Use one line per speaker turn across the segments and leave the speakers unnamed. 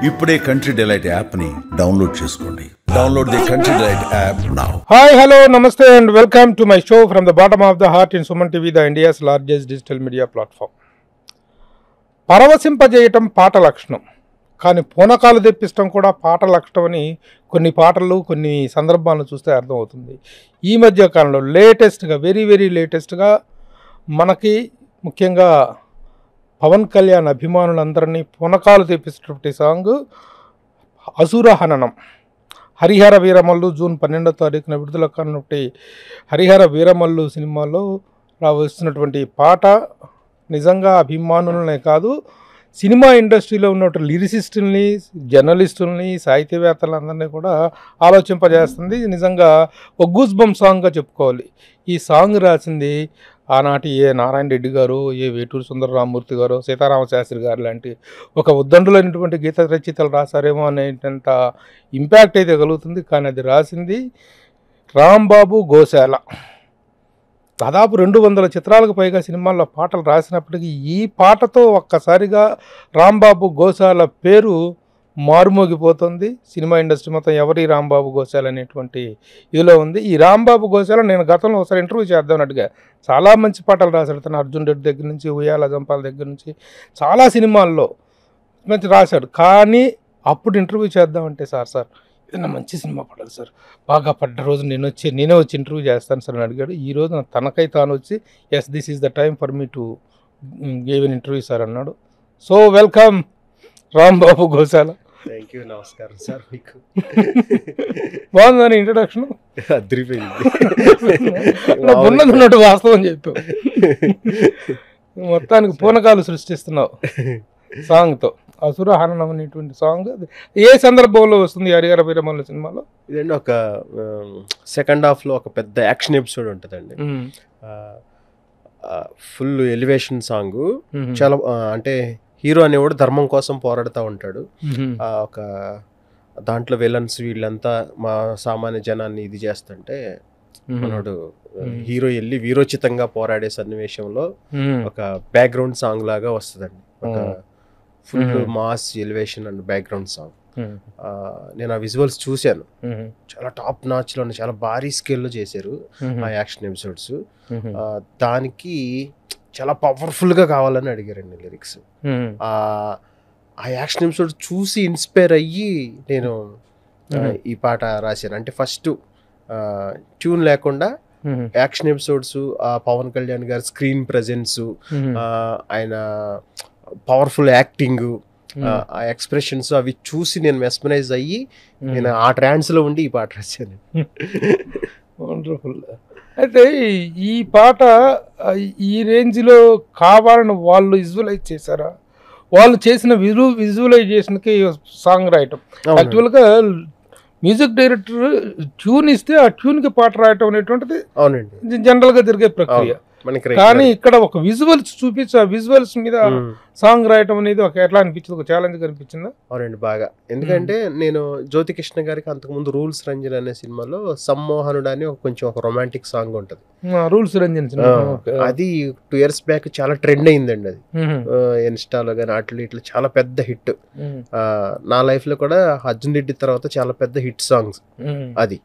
ఇప్పుడే Country Delight app ని download చేసుకోండి. Download the Country Delight app now.
Hi, hello, నమస్తే and welcome to my show from the bottom of the heart in Suman TV, the India's largest digital media platform. పరవశింపజేయటం పాట లక్షణం, కానీ పూనకాలు తెప్పించడం కూడా పాట లక్షణం అని కొన్ని పాటలు కొన్ని సందర్భాలను చూస్తే అర్థమవుతుంది. ఈ మధ్య కాలంలో లేటెస్ట్గా వెరీ లేటెస్ట్గా మనకి ముఖ్యంగా పవన్ కళ్యాణ్ అభిమానులందరినీ పూనకాలు తెప్పించినటువంటి సాంగ్ అసుర హననం. హరిహర వీరమల్లు జూన్ 12వ తారీఖున విడుదల కానున్నటువంటి హరిహర వీరమల్లు సినిమాలో వస్తున్నటువంటి పాట నిజంగా అభిమానులనే కాదు, సినిమా ఇండస్ట్రీలో ఉన్నటువంటి లిరిసిస్టుల్ని, జర్నలిస్టుల్ని, సాహిత్యవేత్తలందరినీ కూడా ఆలోచింపజేస్తుంది. నిజంగా ఒక గూస్ బంప్ సాంగ్గా చెప్పుకోవాలి. ఈ సాంగ్ రాసింది ఆనాటి ఏ నారాయణ రెడ్డి గారు, ఏ వేటూరు సుందరరామూర్తి గారు, సీతారామశాస్త్రి గారు లాంటి ఒక ఉద్దండులైనటువంటి గీత రచయితలు రాశారేమో అనేటంత ఇంపాక్ట్ అయితే కలుగుతుంది. కానీ అది రాసింది రాంబాబు గోశాల. దాదాపు 200 చిత్రాలకు పైగా సినిమాల్లో పాటలు రాసినప్పటికీ ఈ పాటతో ఒక్కసారిగా రాంబాబు గోశాల పేరు మారుమోగిపోతుంది. సినిమా ఇండస్ట్రీ మొత్తం ఎవరి రాంబాబు గోశాల అనేటువంటి ఇదిలో ఉంది. ఈ రాంబాబు గోశాల నేను గతంలో ఒకసారి ఇంటర్వ్యూ చేద్దామని అడిగా. చాలా మంచి పాటలు రాశాడు తను, అర్జున్ రెడ్డి దగ్గర నుంచి, ఉయ్యాల జంపాల దగ్గర నుంచి చాలా సినిమాల్లో మంచి రాశాడు. కానీ అప్పుడు ఇంటర్వ్యూ చేద్దామంటే సార్ ఏదైనా మంచి సినిమా పడాలి సార్, బాగా పడ్డ రోజు నేనే వచ్చి ఇంటర్వ్యూ చేస్తాను సార్ అని అడిగాడు. ఈ రోజు తనకై తాను వచ్చి yes this is the time for me to give an interview sir అన్నాడు. So welcome Rambabu Goshala.
Thank you, నమస్కారం సార్. మీకు
బాగుందని ఇంట్రడక్షన్ ఉన్నట్టు వాస్తవం చెప్పావు. మొత్తానికి పూనకాలు సృష్టిస్తున్నావు సాంగ్తో. అసుర హననం అనేటువంటి సాంగ్ ఏ సందర్భంలో వస్తుంది హరిహర వీరమల్లు సినిమాలో?
ఇదండి ఒక సెకండ్ హాఫ్లో ఒక పెద్ద యాక్షన్ ఎపిసోడ్ ఉంటుందండి. Full elevation song. చాలా అంటే హీరో అనేవాడు ధర్మం కోసం పోరాడుతూ ఉంటాడు. ఒక దాంట్లో విలన్స్ వీళ్ళంతా మా సామాన్య జనాన్ని ఇది చేస్తుంటే మనోడు హీరో వెళ్ళి వీరోచితంగా పోరాడే సన్నివేశంలో ఒక బ్యాక్గ్రౌండ్ సాంగ్ లాగా వస్తుందండి. ఒక full mass elevation and background song. నేను ఆ విజువల్స్ చూశాను. చాలా టాప్ నాచ్ లో చాలా భారీ స్కేల్లో చేశారు ఆ యాక్షన్ ఎపిసోడ్స్. దానికి చాలా పవర్ఫుల్ గా కావాలని అడిగారండి లిరిక్స్. ఆ యాక్షన్ ఎపిసోడ్ చూసి ఇన్స్పైర్ అయ్యి నేను ఈ పాట రాశాను. అంటే ఫస్ట్ ట్యూన్ లేకుండా యాక్షన్ ఎపిసోడ్స్, ఆ పవన్ కళ్యాణ్ గారి స్క్రీన్ ప్రెజెన్స్, ఆయన పవర్ఫుల్ యాక్టింగ్, ఆ ఎక్స్ప్రెషన్స్ అవి చూసి నేను మెస్మరైజ్ అయ్యి నేను ఆ ట్రాన్స్ లో ఉండి ఈ పాట రాశాను.
వండర్ఫుల్. అయితే ఈ పాట ఈ రేంజ్లో కావాలని వాళ్ళు విజువలైజ్ చేశారా? వాళ్ళు చేసిన విజువలైజేషన్కి సాంగ్ రాయటం, యాక్చువల్గా మ్యూజిక్ డైరెక్టర్ ట్యూన్ ఇస్తే ఆ ట్యూన్కి పాట రాయటం అనేటువంటిది అవునండి జనరల్గా జరిగే ప్రక్రియ. కానీ ఇక్కడ ఒక విజువల్స్ చూపించి ఆ విజువల్స్ మీద సాంగ్ రాయటం అనేది ఒక ఎట్లా అనిపించింది, ఒక ఛాలెంజ్ అనిపించిందా?
అవునండి బాగా. ఎందుకంటే నేను జ్యోతి కృష్ణ గారికి అంతకుముందు రూల్స్ రంజన్ అనే సినిమాలో సమ్మోహనుడు అని కొంచెం ఒక రొమాంటిక్ సాంగ్ ఉంటుంది.
రూల్స్ రంజన్
అది 2 years బ్యాక్ చాలా ట్రెండ్ అయిందండి. అది ఇన్స్టాలో కానీ అట్లా ఇట్లా చాలా పెద్ద హిట్. నా లైఫ్ లో కూడా అర్జున్ రెడ్డి తర్వాత చాలా పెద్ద హిట్ సాంగ్స్ అది.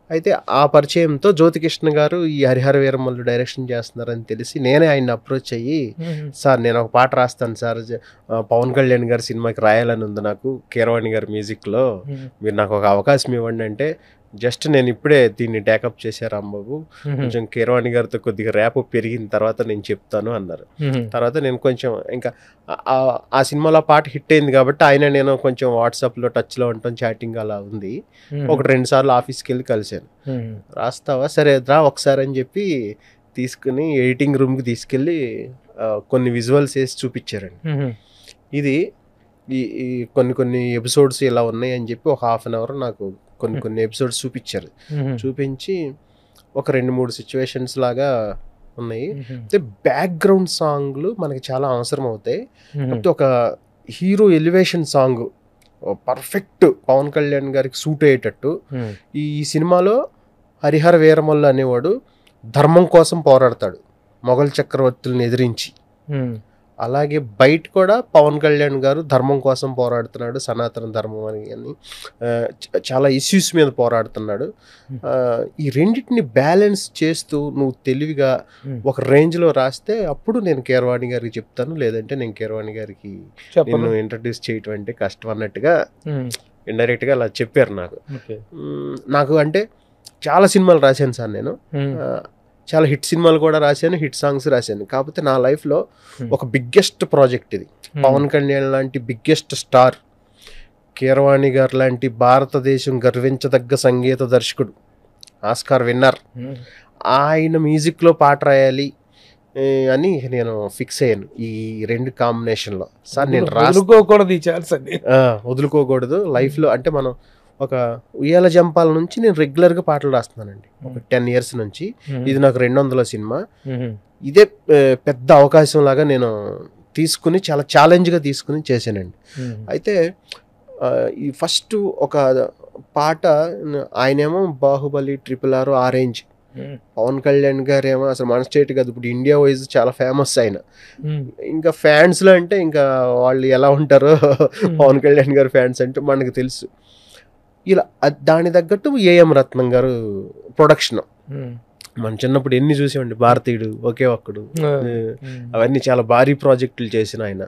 అయితే ఆ పరిచయంతో జ్యోతికృష్ణ గారు ఈ హరిహర వీరమల్లు డైరెక్షన్ చేస్తున్నారని తెలిసి నేనే ఆయన అప్రోచ్ అయ్యి, సార్ నేను ఒక పాట రాస్తాను సార్, పవన్ కళ్యాణ్ గారి సినిమాకి రాయాలని ఉంది నాకు, కీరవాణి గారి మ్యూజిక్లో, మీరు నాకు ఒక అవకాశం ఇవ్వండి అంటే, జస్ట్ నేను ఇప్పుడే దీన్ని టేకప్ చేశారు రాంబాబు, కొంచెం కీరవాణి గారితో కొద్దిగా ర్యాప్ పెరిగిన తర్వాత నేను చెప్తాను అన్నారు. తర్వాత నేను కొంచెం ఇంకా ఆ సినిమాలో పాట హిట్ అయింది కాబట్టి ఆయన నేను కొంచెం వాట్సాప్లో టచ్లో ఉంటాం, చాటింగ్ అలా ఉంది. 1-2 సార్లు ఆఫీస్కి వెళ్ళి కలిశాను. రాస్తావా, సరే రా ఒకసారి అని చెప్పి తీసుకుని ఎడిటింగ్ రూమ్కి తీసుకెళ్ళి కొన్ని విజువల్స్ వేసి చూపించారండి. ఇది ఈ కొన్ని ఎపిసోడ్స్ ఇలా ఉన్నాయి అని చెప్పి ఒక 1/2 hour నాకు కొన్ని ఎపిసోడ్స్ చూపించారు. చూపించి ఒక 2-3 సిచ్యువేషన్స్ లాగా ఉన్నాయి. బ్యాక్గ్రౌండ్ సాంగ్లు మనకి చాలా అవసరం అవుతాయి. ఒక hero elevation song perfect Pawan Kalyan గారికి సూట్ అయ్యేటట్టు ఈ సినిమాలో హరిహర వీరమల్లు అనేవాడు ధర్మం కోసం పోరాడతాడు మొఘల్ చక్రవర్తులను ఎదిరించి. అలాగే బయట కూడా పవన్ కళ్యాణ్ గారు ధర్మం కోసం పోరాడుతున్నాడు, సనాతన ధర్మం అని చాలా ఇష్యూస్ మీద పోరాడుతున్నాడు. ఈ రెండింటిని బ్యాలెన్స్ చేస్తూ నువ్వు తెలివిగా ఒక రేంజ్లో రాస్తే అప్పుడు నేను కీరవాణి గారికి చెప్తాను, లేదంటే నేను కీరవాణి గారికి నిన్ను ఇంట్రడ్యూస్ చేయటం అంటే కష్టం అన్నట్టుగా ఇండైరెక్ట్గా అలా చెప్పారు నాకు. అంటే చాలా సినిమాలు రాశాను సార్ నేను, చాలా హిట్ సినిమాలు కూడా రాశాను, హిట్ సాంగ్స్ రాశాను. కాకపోతే నా లైఫ్లో ఒక బిగ్గెస్ట్ ప్రాజెక్ట్ ఇది. పవన్ కళ్యాణ్ లాంటి బిగ్గెస్ట్ స్టార్, కీరవాణి గారు లాంటి భారతదేశం గర్వించదగ్గ సంగీత దర్శకుడు, ఆస్కార్ విన్నర్, ఆయన మ్యూజిక్లో పాట రాయాలి అని నేను ఫిక్స్ అయ్యాను ఈ రెండు కాంబినేషన్లో. సార్ నేను వదులుకోకూడదు లైఫ్లో. అంటే మనం ఒక ఉయ్యాల జంపాల నుంచి నేను రెగ్యులర్గా పాటలు రాస్తున్నానండి ఒక 10 years నుంచి. ఇది నాకు 200వ సినిమా. ఇదే పెద్ద అవకాశం లాగా నేను తీసుకుని చాలా ఛాలెంజ్గా తీసుకుని చేశానండి. అయితే ఈ ఫస్ట్ ఒక పాట, ఆయనేమో బాహుబలి, RRR ఆరెంజ్, పవన్ కళ్యాణ్ గారు ఏమో అసలు మన స్టేట్ కాదు, ఇప్పుడు ఇండియా వైజ్ చాలా ఫేమస్ ఆయన. ఇంకా ఫ్యాన్స్లో అంటే ఇంకా వాళ్ళు ఎలా ఉంటారో పవన్ కళ్యాణ్ గారు ఫ్యాన్స్ అంటే మనకు తెలుసు. ఇలా దాని తగ్గట్టు ఏఎం రత్నం గారు ప్రొడక్షన్. మనం చిన్నప్పుడు ఎన్ని చూసామండి, భారతీయుడు, ఒకే ఒక్కడు, అవన్నీ చాలా భారీ ప్రాజెక్టులు చేసిన ఆయన.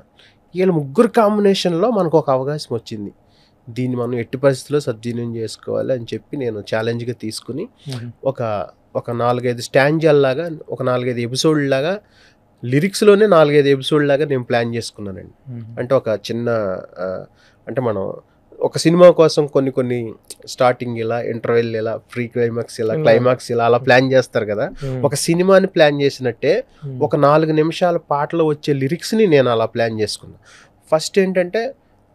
వీళ్ళ ముగ్గురు కాంబినేషన్లో మనకు ఒక అవకాశం వచ్చింది. దీన్ని మనం ఎట్టి పరిస్థితుల్లో సద్వినియోగం చేసుకోవాలి అని చెప్పి నేను ఛాలెంజ్గా తీసుకుని ఒక 4-5 స్టాంజల్ లాగా, ఒక 4-5 ఎపిసోడ్ లాగా, లిరిక్స్లోనే 4-5 ఎపిసోడ్ లాగా నేను ప్లాన్ చేసుకున్నానండి. అంటే ఒక చిన్న, అంటే మనం ఒక సినిమా కోసం కొన్ని స్టార్టింగ్ ఇలా, ఇంటర్వెల్ ఇలా, ప్రీ క్లైమాక్స్ ఇలా, క్లైమాక్స్ ఇలా అలా ప్లాన్ చేస్తారు కదా. ఒక సినిమాని ప్లాన్ చేసినట్టే ఒక 4 నిమిషాల పాటలో వచ్చే లిరిక్స్ని నేను అలా ప్లాన్ చేసుకున్నా. ఫస్ట్ ఏంటంటే,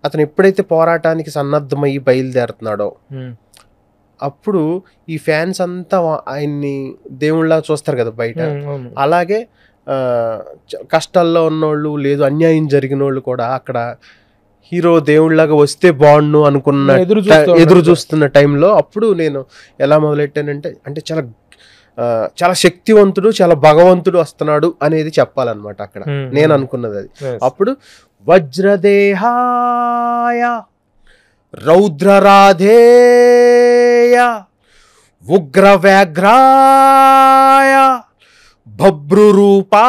అతను ఎప్పుడైతే పోరాటానికి సన్నద్ధమయ్యి బయలుదేరుతున్నాడో అప్పుడు ఈ ఫ్యాన్స్ అంతా ఆయన్ని దేవుళ్ళ చూస్తారు కదా బయట. అలాగే కష్టాల్లో ఉన్నోళ్ళు, లేదు అన్యాయం జరిగిన వాళ్ళు కూడా అక్కడ హీరో దేవుళ్ళగా వస్తే బాగుండు అనుకున్న ఎదురు చూస్తున్న టైంలో అప్పుడు నేను ఎలా మొదలెట్టానంటే, అంటే చాలా శక్తివంతుడు, చాలా భగవంతుడు వస్తున్నాడు అనేది చెప్పాలన్నమాట అక్కడ నేను అనుకున్నది అది. అప్పుడు వజ్రదేహాయ రౌద్రరాధేయ ఉగ్రవ్యాఘ్రాయ భబ్రురూపాయ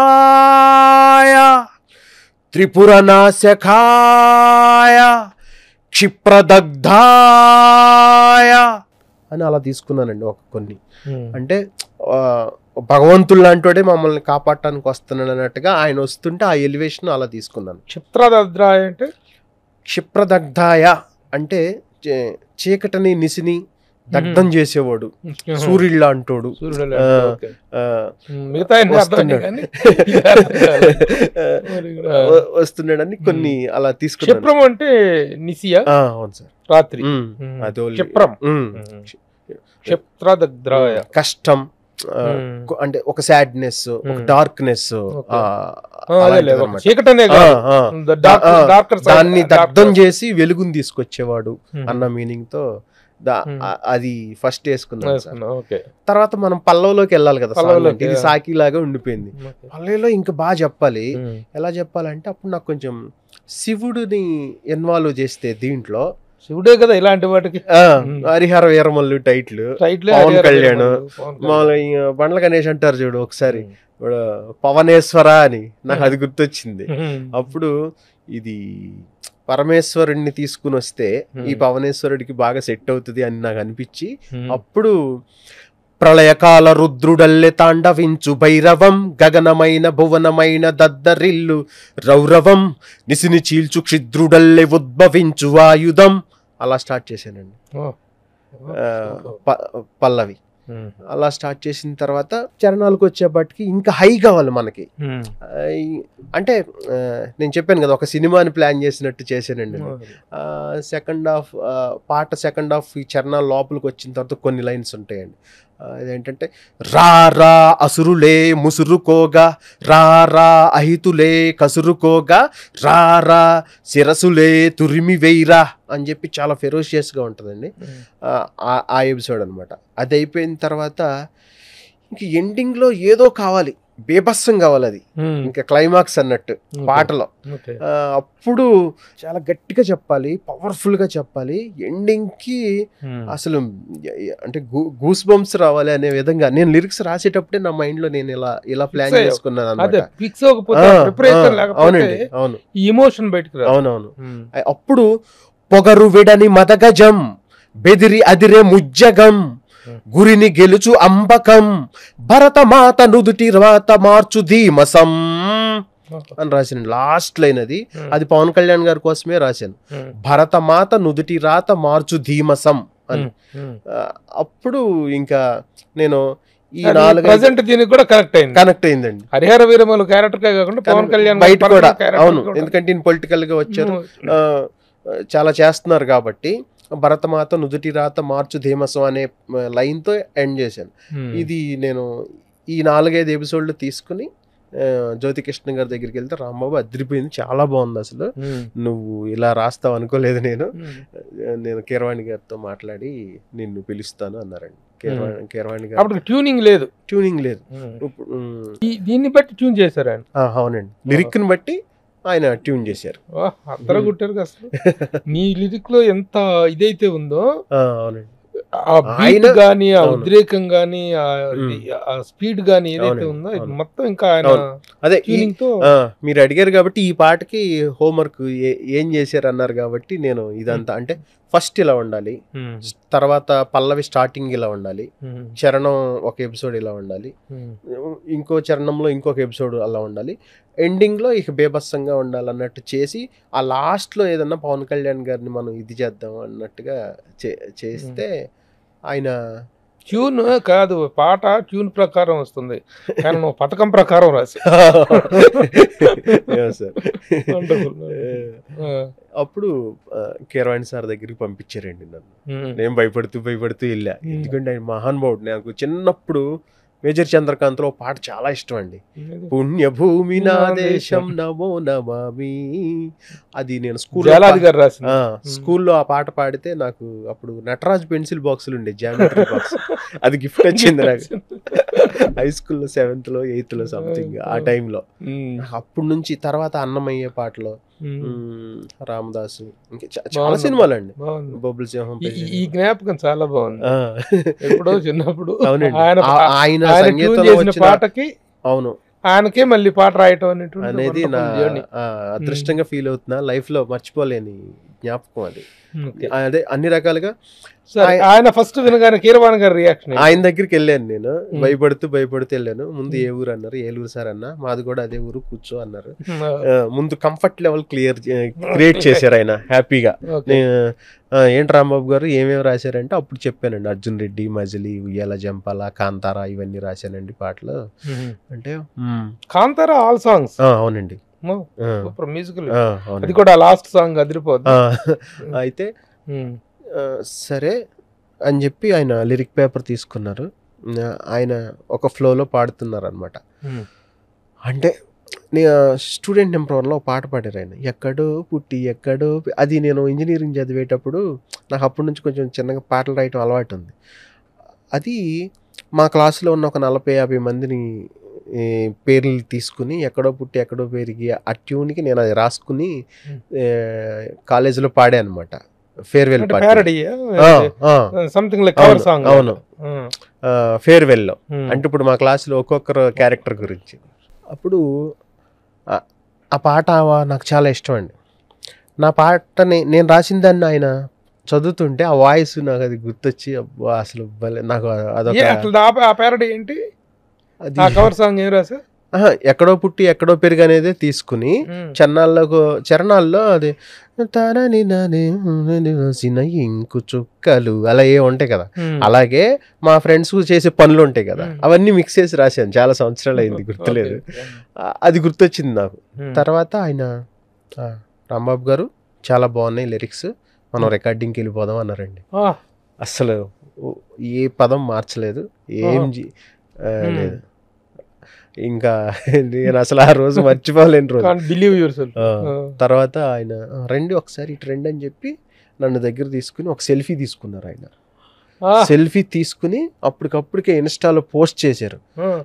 త్రిపురనాశకాయ క్షిప్రదగ్ధాయ అని అలా తీసుకున్నానండి ఒక కొన్ని. అంటే భగవంతుడు లాంటి మమ్మల్ని కాపాడటానికి వస్తున్నాడు అన్నట్టుగా ఆయన వస్తుంటే ఆ ఎలివేషన్ అలా తీసుకున్నాను.
క్షిప్రదగ్ధాయ అంటే,
క్షిప్రదగ్ధాయ అంటే చీకటిని నిసిని దగ్ధం చేసేవాడు, సూర్యుడు అంటోడు వస్తున్నాడని కొన్ని అలా తీసుకున్నాను.
అంటే నిసియా,
అవును సార్,
రాత్రి
కష్టం, అంటే ఒక సాడ్నెస్, ఒక డార్క్నెస్, దాన్ని దగ్ధం చేసి వెలుగుని తీసుకొచ్చేవాడు అన్న మీనింగ్ తో అది ఫస్ట్ వేసుకున్నాను. తర్వాత మనం పల్లవిలోకి వెళ్ళాలి కదా, ఇది సాకి లాగా ఉండిపోయింది. పల్లవిలో ఇంకా బాగా చెప్పాలి. ఎలా చెప్పాలంటే అప్పుడు నాకు కొంచెం శివుడిని ఇన్వాల్వ్ చేస్తే, దీంట్లో
శివుడే కదా ఇలాంటి వాటికి
హరిహర వీరమల్లు టైటిల్, పవన్ కళ్యాణ్, బండ్ల గణేష్ అంటారు చూడు ఒకసారి, పవనేశ్వర అని నాకు అది గుర్తొచ్చింది. అప్పుడు ఇది పరమేశ్వరుడిని తీసుకుని వస్తే ఈ పవనేశ్వరుడికి బాగా సెట్ అవుతుంది అని నాకు అనిపించి, అప్పుడు ప్రళయకాల రుద్రుడల్లె తాండవించు భైరవం, గగనమైన భువనమైన దద్దరిల్లు రౌరవం, నిసిని చీల్చు క్షిద్రుడల్లె ఉద్భవించు ఆయుధం, అలా స్టార్ట్ చేశానండి పల్లవి. అలా స్టార్ట్ చేసిన తర్వాత చరణాలకు వచ్చేపటికి ఇంకా హై కావాలి మనకి. అంటే నేను చెప్పాను కదా, ఒక సినిమాని ప్లాన్ చేసినట్టు చేశానండి. సెకండ్ హాఫ్ ఈ చరణాల లోపలికి వచ్చిన తర్వాత కొన్ని లైన్స్ ఉంటాయండి. అదేంటంటే, రారా అసురులే ముసురుకోగా, రారా అహితులే కసురుకోగా, రారా శిరసులే తురిమి వేయిరా అని చెప్పి చాలా ఫెరోషియస్గా ఉంటుందండి ఆ ఎపిసోడ్ అనమాట. అది అయిపోయిన తర్వాత ఇంక ఎండింగ్లో ఏదో కావాలి, బీభత్సం కావాలి అది, ఇంకా క్లైమాక్స్ అన్నట్టు పాటలో. అప్పుడు చాలా గట్టిగా చెప్పాలి, పవర్ఫుల్ గా చెప్పాలి, ఎండింగ్ కి అసలు అంటే గూస్ బంప్స్ రావాలి అనే విధంగా నేను లిరిక్స్ రాసేటప్పుడే నా మైండ్ లో నేను ఇలా ప్లాన్ చేసుకున్నాను అన్నమాట. అవునండి, అవును,
ఎమోషన్ బయటకు
అవునవును. అప్పుడు పొగరు విడని మదగజం, బెదిరి అదిరే ముజ్జగం, గురిని గెలుచు అంబకం, భరతమాత నుదుటి రాత మార్చు ధీమసం అని రాశాను. లాస్ట్ లైన్ అది పవన్ కళ్యాణ్ గారి కోసమే రాశాను, భరతమాత నుదుటి రాత మార్చు ధీమసం అని. అప్పుడు ఇంకా నేను ఈ 4
దీనికి కూడా కనెక్ట్
అయిందండి.
హరిహర వీరమలు క్యారెక్టర్ కాకుండా పవన్ కళ్యాణ్
బయట కూడా. అవును, ఎందుకంటే ఈయన పొలిటికల్ గా వచ్చారు, చాలా చేస్తున్నారు కాబట్టి భరతమాత నుదుటి రాత మార్చు ధీమసం అనే లైన్ తో ఎండ్ చేశాను. ఇది నేను ఈ 4-5 ఎపిసోడ్లు తీసుకుని జ్యోతికృష్ణ గారి దగ్గరికి వెళ్తే, రాంబాబు అదిరిపోయింది, చాలా బాగుంది, అసలు నువ్వు ఇలా రాస్తావు అనుకోలేదు, నేను కీరవాణి గారితో మాట్లాడి నిన్ను పిలుస్తాను అన్నారండి. కీరవాణి గారు
ట్యూనింగ్ లేదు. దీన్ని బట్టి ట్యూన్ చేశారు ఆయన.
అవునండి, లిరిక్ ని బట్టి ఆయన ట్యూన్ చేశారు.
అత్తర కొట్టారు అసలు. నీ లిరిక్ లో ఎంత ఇదైతే ఉందో,
అవునండి,
ఆ బీట్ గానీ, ఆ ఉద్రేకం గానీ, ఆ స్పీడ్ గానీ ఏదైతే ఉందో మొత్తం ఇంకా ఆయన
అదే మీరు అడిగారు కాబట్టి ఈ పాటకి హోంవర్క్ ఏం చేశారు అన్నారు కాబట్టి నేను ఇదంతా అంటే ఫస్ట్ ఇలా ఉండాలి, తర్వాత పల్లవి స్టార్టింగ్ ఇలా ఉండాలి, చరణం ఒక ఎపిసోడ్ ఇలా ఉండాలి, ఇంకో చరణంలో ఇంకొక ఎపిసోడ్ అలా ఉండాలి, ఎండింగ్ లో ఇక బేబస్సంగా ఉండాలి అన్నట్టు చేసి ఆ లాస్ట్ లో ఏదన్నా పవన్ కళ్యాణ్ గారిని మనం ఇది చేద్దాం అన్నట్టుగా చేస్తే ఆయన
ట్యూన్ కాదు, పాట ట్యూన్ ప్రకారం వస్తుంది కానీ నువ్వు పథకం ప్రకారం రాసి.
అప్పుడు కీరవాణి సార్ దగ్గరికి పంపించారండి నన్ను. నేను భయపడుతూ వెళ్ళా, ఎందుకంటే ఆయన మహానుభావుడు. నాకు చిన్నప్పుడు మేజర్ చంద్రకాంత్ లో పాట చాలా ఇష్టం అండి, పుణ్యభూమి నా దేశం నమో నమామి. అది నేను స్కూల్లో ఆ పాట పాడితే నాకు అప్పుడు నటరాజ్ పెన్సిల్ బాక్సులు ఉండే, జామెట్రీ బాక్స్, అది గిఫ్ట్ వచ్చింది నాకు హై స్కూల్లో 7th లో 8th లో సంథింగ్ ఆ టైంలో. అప్పటి నుంచి తర్వాత అన్నమయ్య పాటలో రామదాసు, చాలా సినిమాలు అండి, బొబ్బుల సింహం.
ఈ జ్ఞాపకం చాలా బాగుంది. ఎప్పుడో చిన్నప్పుడు
ఆయన సంగీతంలో వచ్చిన పాటకి అవును
ఆయనకే మళ్ళీ పాట రాయటం
అనేది నా అదృష్టంగా ఫీల్ అవుతున్నా, లైఫ్ లో మర్చిపోలేని జ్ఞాపకం అది. అదే అన్ని రకాలుగా
ఆయన ఫస్ట్ వినగానే కీరవాణి గారి రియాక్షన్,
ఆయన దగ్గరికి వెళ్ళాను నేను, భయపడుతూ వెళ్ళాను. ముందు ఏ ఊరు అన్నారు, ఏలూరు సార్ అన్న, మాది కూడా అదే ఊరు, కూర్చో అన్నారు. ముందు కంఫర్ట్ లెవెల్ క్రియేట్ చేశారు ఆయన హ్యాపీగా. ఏంటి రాంబాబు గారు ఏమేమి రాశారంటే అప్పుడు చెప్పానండి, అర్జున్ రెడ్డి, మజిలీ, ఉయ్యాల జంపాల, కాంతారా ఇవన్నీ రాశానండి పాటలు. అంటే
కాంతారా ఆల్ సాంగ్స్.
అవునండి,
మ్యూజికల్, అది కూడా లాస్ట్ సాంగ్ అదిరిపోద్ది.
అయితే సరే అని చెప్పి ఆయన లిరిక్ పేపర్ తీసుకున్నారు, ఆయన ఒక ఫ్లోలో పాడుతున్నారు అనమాట. అంటే స్టూడెంట్ నెంబర్ 1లో పాట పాడారు ఆయన, ఎక్కడో పుట్టి ఎక్కడో. అది నేను ఇంజనీరింగ్ చదివేటప్పుడు నాకు అప్పటి నుంచి కొంచెం చిన్నగా పాటలు రాయటం అలవాటు ఉంది. అది మా క్లాసులో ఉన్న ఒక 40-50 మందిని పేర్లు తీసుకుని ఎక్కడో పుట్టి ఎక్కడో పెరిగి ఆ ట్యూన్కి నేను అది రాసుకుని కాలేజీలో పాడా అనమాట, ఫేర్వెల్ పార్టీ. అవును, ఫేర్వెల్లో. అంటే ఇప్పుడు మా క్లాసులో ఒక్కొక్కరు క్యారెక్టర్ గురించి. అప్పుడు ఆ పాట నాకు చాలా ఇష్టం అండి. నా పాటని నేను రాసిన దాన్ని ఆయన చదువుతుంటే ఆ వాయిస్ నాకు అది గుర్తొచ్చి అబ్బా అసలు నాకు
అదొక ఏంటి కవర్ సాంగ్ ఏం రాసా,
ఎక్కడో పుట్టి ఎక్కడో పెరుగు అనేది తీసుకుని చరణాల్లో అది ఇంకు చుక్కలు అలా ఏ ఉంటాయి కదా, అలాగే మా ఫ్రెండ్స్ చేసే పనులు ఉంటాయి కదా, అవన్నీ మిక్స్ చేసి రాశాను. చాలా సంవత్సరాలు అయింది, గుర్తులేదు. అది గుర్తొచ్చింది నాకు. తర్వాత ఆయన రాంబాబు గారు చాలా బాగున్నాయి లిరిక్స్, మనం రికార్డింగ్కి వెళ్ళిపోదాం అన్నారండి. అసలు ఏ పదం మార్చలేదు, ఏం లేదు. ఇంకా నేను అసలు ఆ రోజు మర్చిపోలేని రోజు. తర్వాత ఆయన రండి ఒకసారి ఇటు రండి అని చెప్పి నన్ను దగ్గర తీసుకుని ఒక సెల్ఫీ తీసుకున్నారు ఆయన. సెల్ఫీ తీసుకుని అప్పటికప్పుడికే ఇన్స్టాలో పోస్ట్ చేశారు.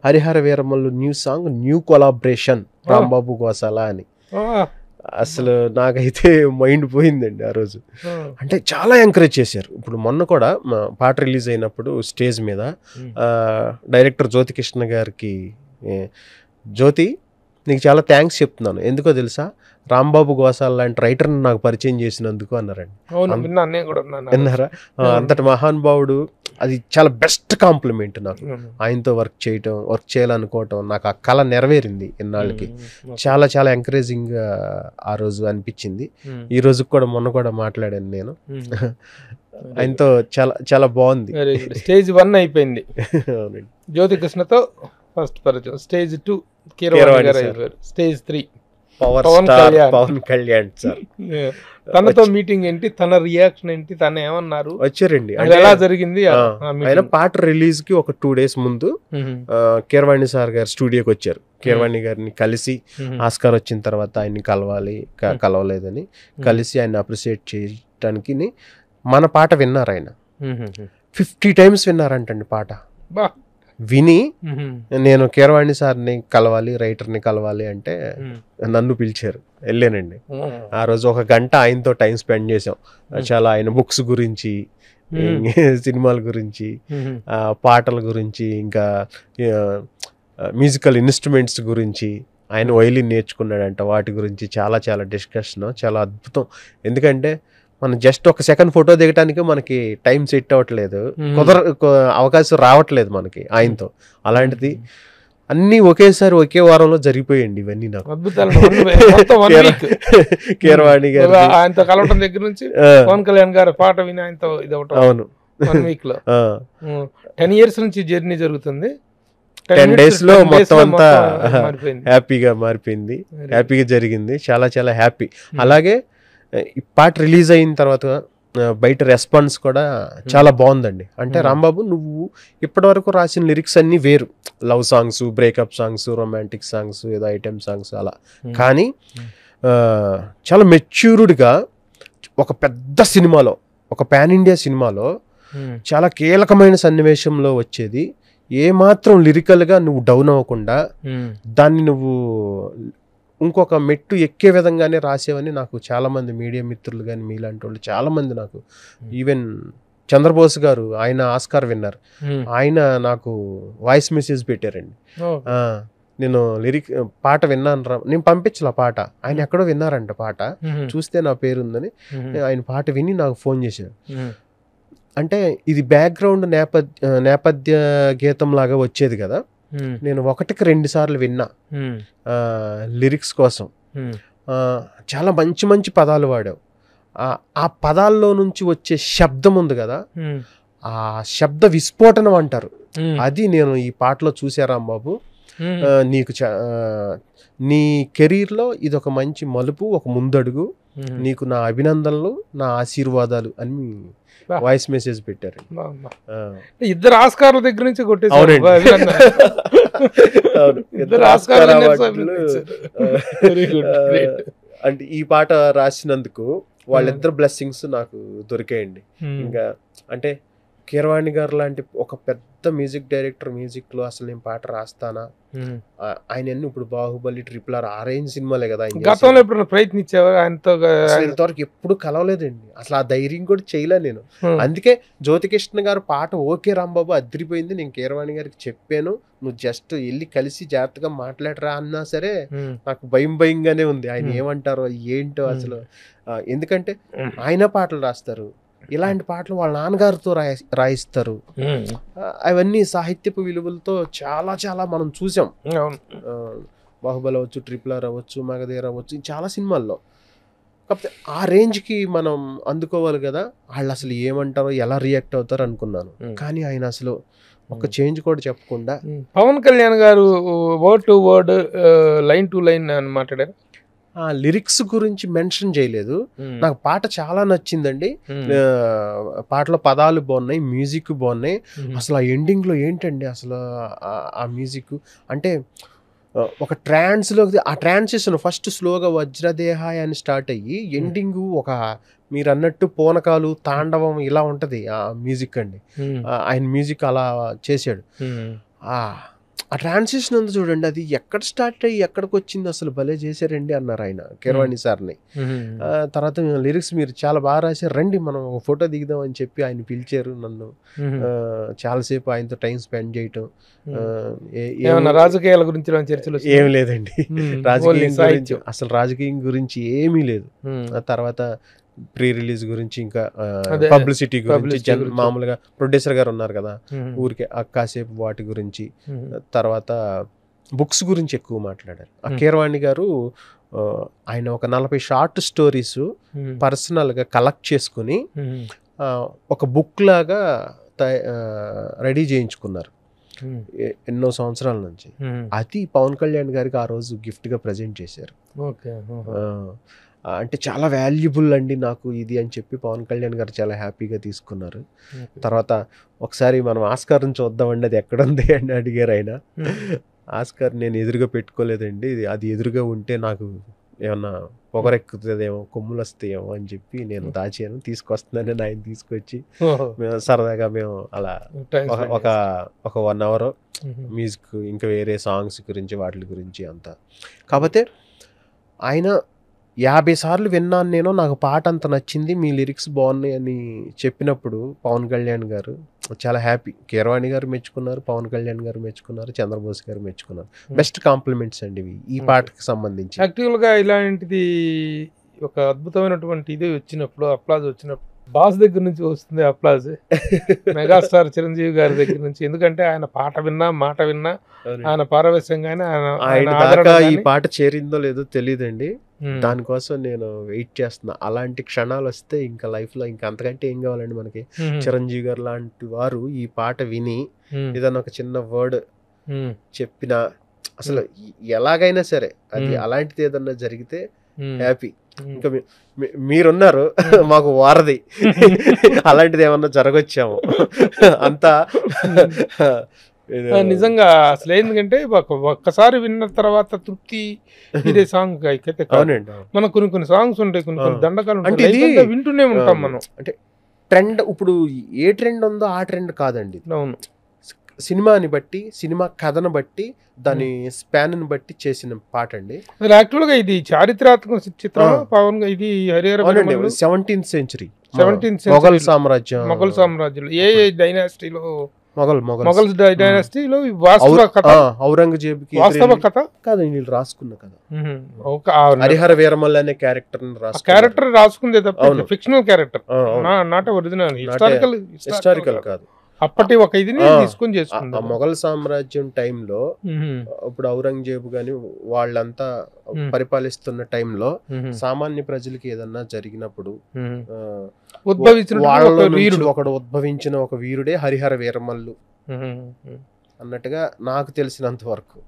Harihara Veeramallu new song, new collaboration Rambabu Gosala అని. అసలు నాకైతే మైండ్ పోయిందండి ఆ రోజు. అంటే చాలా ఎంకరేజ్ చేశారు. ఇప్పుడు మొన్న కూడా పాట రిలీజ్ అయినప్పుడు స్టేజ్ మీద డైరెక్టర్ జ్యోతికృష్ణ గారికి, జ్యోతి నీకు చాలా థ్యాంక్స్ చెప్తున్నాను, ఎందుకో తెలుసా, రాంబాబు గోసాల లాంటి రైటర్ని నాకు పరిచయం చేసినందుకు అన్నారండి. విన్నారా? అంతటి మహానుభావుడు, అది చాలా బెస్ట్ కాంప్లిమెంట్ నాకు. ఆయనతో వర్క్ చేయాలనుకోవటం, నాకు ఆ కళ నెరవేరింది ఇన్నాళ్ళకి. చాలా చాలా ఎంకరేజింగ్ ఆ రోజు అనిపించింది. ఈ రోజు కూడా మొన్న కూడా మాట్లాడాను నేను ఆయనతో. చాలా చాలా బాగుంది.
స్టేజ్ 1 అయిపోయింది
అవునండి,
జ్యోతికృష్ణతో ఫస్ట్ పరిచయం. స్టేజ్ 2 కీరవాణి గారు అయిపోయారు. Stage 3
Pawan Kalyan sir.
తనతో మీటింగ్ ఏంటి, తన రియాక్షన్ ఏంటి, తను ఏమన్నారు,
వచ్చారండి,
ఎలా జరిగింది?
ఆయన పాట రిలీజ్ కి ఒక 2 days ముందు కీరవాణి సార్ గారు స్టూడియోకి వచ్చారు. కీరవాణి గారిని కలిసి, ఆస్కార్ వచ్చిన తర్వాత ఆయన్ని కలవలేదని కలిసి ఆయన అప్రిషియేట్ చేయడానికి మన పాట విన్నారు. ఆయన 50 times విన్నారంటండి పాట. విని నేను కీరవాణి సార్ని కలవాలి, రైటర్ని కలవాలి అంటే నన్ను పిలిచారు, వెళ్ళానండి. ఆ రోజు 1 గంట ఆయనతో టైం స్పెండ్ చేసాం. చాలా ఆయన బుక్స్ గురించి, సినిమాల గురించి, పాటల గురించి, ఇంకా మ్యూజికల్ ఇన్స్ట్రుమెంట్స్ గురించి, ఆయన వైలిన్ నేర్చుకున్నాడంట, వాటి గురించి చాలా చాలా డిస్కషన్. చాలా అద్భుతం. ఎందుకంటే మనం జస్ట్ 1 second ఫోటో దిగటానికి మనకి టైం సెట్ అవ్వట్లేదు, అవకాశం రావట్లేదు మనకి ఆయనతో. అలాంటిది అన్ని ఒకేసారి ఒకే వారంలో జరిగిపోయండి ఇవన్నీ నాకు. కీరవాణి గారు
ఆయనతో కలవటం దగ్గర నుంచి పవన్ కళ్యాణ్ గారు పాట విని ఆయనతో ఇది ఒకటి.
అవును,
1 week లో 10 years నుంచి జర్నీ జరుగుతుంది.
10 days లో మొత్తం అంతా హ్యాపీగా మారిపోయింది, హ్యాపీగా జరిగింది. చాలా చాలా హ్యాపీ. అలాగే ఈ పాట రిలీజ్ అయిన తర్వాత బయట రెస్పాన్స్ కూడా చాలా బాగుందండి. అంటే రాంబాబు, నువ్వు ఇప్పటి వరకు రాసిన లిరిక్స్ అన్ని వేరు, love songs, breakup songs, romantic songs, ఏదో ఐటెం సాంగ్స్ అలా. కానీ చాలా మెచ్యూర్డ్గా ఒక పెద్ద సినిమాలో, ఒక పాన్ ఇండియా సినిమాలో చాలా కీలకమైన సన్నివేశంలో వచ్చేది ఏమాత్రం లిరికల్గా నువ్వు డౌన్ అవ్వకుండా దాన్ని నువ్వు ఇంకొక మెట్టు ఎక్కే విధంగానే రాసేవని నాకు చాలామంది మీడియా మిత్రులు కానీ మీలాంటి వాళ్ళు చాలామంది, నాకు ఈవెన్ చంద్రబోస్ గారు, ఆయన ఆస్కార్ విన్నర్, ఆయన నాకు వాయిస్ మెసేజ్ పెట్టారండి. నేను పాట విన్నాను రా, నేను పంపించాల పాట, ఆయన ఎక్కడో విన్నారంట పాట, చూస్తే నా పేరుందని ఆయన పాట విని నాకు ఫోన్ చేశారు. అంటే ఇది బ్యాక్గ్రౌండ్ నేపథ్య గీతం లాగా వచ్చేది కదా, నేను 1కి 2 సార్లు విన్నా లిరిక్స్ కోసం. చాలా మంచి మంచి పదాలు వాడావు. ఆ పదాల్లో నుంచి వచ్చే శబ్దం ఉంది కదా, ఆ శబ్ద విస్ఫోటనం అంటారు, అది నేను ఈ పాటలో చూసా రాంబాబు. నీకు నీ కెరీర్లో ఇది ఒక మంచి మలుపు, ఒక ముందడుగు, నీకు నా అభినందనలు, నా ఆశీర్వాదాలు అని వాయిస్ మెసేజ్ పెట్టారు.
ఇద్దరు ఆస్కార్ల దగ్గర నుంచి కొట్టేసారు.
అంటే ఈ పాట రాసినందుకు వాళ్ళిద్దరు బ్లెస్సింగ్స్ నాకు దొరికాయండి. ఇంకా అంటే కీరవాణి గారు లాంటి ఒక పెద్ద మ్యూజిక్ డైరెక్టర్ మ్యూజిక్ లో అసలు నేను పాట రాస్తానా, ఆయన ఇప్పుడు బాహుబలి, RRR ఆ రేంజ్ సినిమాలే కదా.
గతంలో ఎప్పుడు ప్రయత్నించేవారు ఆయనతో?
ఇంతవరకు ఎప్పుడు కలవలేదండి, అసలు ఆ ధైర్యం కూడా చేయలే నేను. అందుకే జ్యోతికృష్ణ గారు పాట ఓకే రాంబాబు అదిరిపోయింది, నేను కీరవాణి గారికి చెప్పాను, నువ్వు జస్ట్ వెళ్ళి కలిసి జాగ్రత్తగా మాట్లాడరా అన్నా సరే నాకు భయంగానే ఉంది, ఆయన ఏమంటారో ఏంటో అసలు. ఎందుకంటే ఆయన పాటలు రాస్తారు, ఇలాంటి పాటలు వాళ్ళ నాన్నగారితో రాయిస్తారు. అవన్నీ సాహిత్యపు విలువలతో చాలా చాలా మనం చూసాం. బాహుబలి అవ్వచ్చు, RRR అవ్వచ్చు, మగధీర అవ్వచ్చు, చాలా సినిమాల్లో. కాకపోతే ఆ రేంజ్కి మనం అందుకోవాలి కదా, వాళ్ళు అసలు ఏమంటారో, ఎలా రియాక్ట్ అవుతారో అనుకున్నాను. కానీ ఆయన అసలు ఒక చేంజ్ కూడా చెప్పకుండా.
పవన్ కళ్యాణ్ గారు word to word, line to line అని మాట్లాడారు.
ఆ లిరిక్స్ గురించి మెన్షన్ చేయలేదు. నాకు పాట చాలా నచ్చిందండి. పాటలో పదాలు బాగున్నాయి, మ్యూజిక్ బాగున్నాయి. అసలు ఆ ఎండింగ్ లో ఏంటండి అసలు ఆ మ్యూజిక్ అంటే ఒక ట్రాన్స్లో ఆ ట్రాన్సిషన్ ఫస్ట్ స్లోగా వజ్రదేహాయ అని స్టార్ట్ అయ్యి ఎండింగ్ ఒక మీరు అన్నట్టు పూనకాలు తాండవం ఇలా ఉంటుంది ఆ మ్యూజిక్ అండి. ఆయన మ్యూజిక్ అలా చేశాడు. ఆ ట్రాన్సిషన్ ఉంది చూడండి, అది ఎక్కడ స్టార్ట్ అయ్యి ఎక్కడికి వచ్చింది అసలు భలే చేశారండి అన్నారు ఆయన కీరవాణి సార్ని. తర్వాత లిరిక్స్ మీరు చాలా బాగా రాశారు, రండి మనం ఒక ఫోటో దిగుదాం అని చెప్పి ఆయన పిలిచారు నన్ను. చాలాసేపు ఆయనతో టైం స్పెండ్ చేయటం.
రాజకీయాల గురించి చర్చలు
ఏమి లేదండి, రాజకీయం గురించి అసలు రాజకీయం గురించి ఏమీ లేదు. తర్వాత ప్రీ రిలీజ్ గురించి, ఇంకా పబ్లిసిటీ గురించి, మామూలుగా ప్రొడ్యూసర్ గారు ఉన్నారు కదా ఊరికే కాసేపు వాటి గురించి. తర్వాత బుక్స్ గురించి ఎక్కువ మాట్లాడారు ఆ కీరవాణి గారు. ఆయన ఒక 40 షార్ట్ స్టోరీస్ పర్సనల్గా కలెక్ట్ చేసుకుని ఒక బుక్ లాగా రెడీ చేయించుకున్నారు ఎన్నో సంవత్సరాల నుంచి. అది పవన్ కళ్యాణ్ గారికి ఆ రోజు గిఫ్ట్గా ప్రజెంట్ చేశారు. అంటే చాలా వాల్యుబుల్ అండి నాకు ఇది అని చెప్పి పవన్ కళ్యాణ్ గారు చాలా హ్యాపీగా తీసుకున్నారు. తర్వాత ఒకసారి మనం ఆస్కార్ని చూద్దామండి, అది ఎక్కడుంది అని అడిగారు ఆయన. ఆస్కార్ నేను ఎదురుగా పెట్టుకోలేదండి, అది ఎదురుగా ఉంటే నాకు ఏమన్నా పొగరెక్కుతుందేమో, కొమ్ములు వస్తాయేమో అని చెప్పి నేను దాచాను, తీసుకొస్తున్నానని ఆయన తీసుకొచ్చి సరదాగా మేము అలా ఒక 1 hour మ్యూజిక్ ఇంకా వేరే సాంగ్స్ గురించి వాటి గురించి అంతా. కాకపోతే ఆయన 50 సార్లు విన్నాను నేను, నాకు పాట అంత నచ్చింది, మీ లిరిక్స్ బాగున్నాయి అని చెప్పినప్పుడు పవన్ కళ్యాణ్ గారు చాలా హ్యాపీ. కీరవాణి గారు మెచ్చుకున్నారు, పవన్ కళ్యాణ్ గారు మెచ్చుకున్నారు, చంద్రబోస్ గారు మెచ్చుకున్నారు. బెస్ట్ కాంప్లిమెంట్స్ అండి ఇవి ఈ పాటకి సంబంధించి.
యాక్చువల్గా ఇలాంటిది ఒక అద్భుతమైనటువంటి ఇది వచ్చినప్పుడు, అప్లాజ్ వచ్చినప్పుడు బాస్ దగ్గర నుంచి వస్తుంది అప్లాజ్, మెగాస్టార్ చిరంజీవి గారి దగ్గర నుంచి. ఎందుకంటే ఆయన పాట విన్నా, మాట విన్నా, ఆయన పారవశ్యంగానే
ఈ పాట చేరిందో లేదో తెలియదండి. దానికోసం నేను వెయిట్ చేస్తున్నా. అలాంటి క్షణాలు వస్తే ఇంకా లైఫ్ లో ఇంకా అంతకంటే ఏం కావాలండి మనకి. చిరంజీవి గారు లాంటి వారు ఈ పాట విని ఏదన్నా ఒక చిన్న వర్డ్ చెప్పినా, అసలు ఎలాగైనా సరే అది అలాంటిది ఏదన్నా జరిగితే హ్యాపీ. ఇంకా మీరున్నారు మాకు వారధి, అలాంటిది ఏమన్నా జరగొచ్చాము అంతా
నిజంగా. అసలు ఎందుకంటే ఒక్కసారి విన్న తర్వాత తృప్తి ఇదే సాంగ్ అయితే మనం కొన్ని సాంగ్స్ ఉంటాయి, కొన్ని దండకాలు ఉంటాయి, వింటూనే ఉంటాం మనం.
అంటే ట్రెండ్ ఇప్పుడు ఏ ట్రెండ్ ఉందో ఆ ట్రెండ్ కాదండి.
అవును,
సినిమాని బట్టి, సినిమా కథను బట్టి, దాని స్పాన్ ని బట్టి చేసిన పాట అండి.
యాక్చువల్గా ఇది చారిత్రాత్మక చిత్రం. పవన్ ఇది
17th century
మొఘల్ సామ్రాజ్యం ఏ డైనాసిటీలో, మొఘల్ డైనాసిటీలో
ఔరంగజేబ్
వాస్తవ కథ
కాదు, వీళ్ళు రాసుకున్న కథ. హరిహర వీరమల్ అనే క్యారెక్టర్
రాసుకుందే తప్ప fictional character, not original
historical కాదు.
అప్పటి ఒక ఇది తీసుకొని చేసుకుంది.
మొఘల్ సామ్రాజ్యం టైంలో ఇప్పుడు ఔరంగజేబు గాని వాళ్ళంతా పరిపాలిస్తున్న టైంలో సామాన్య ప్రజలకి ఏదన్నా జరిగినప్పుడు ఒకడు ఉద్భవించిన ఒక వీరుడే హరిహర వీరమల్లు అన్నట్టుగా నాకు తెలిసినంత వరకు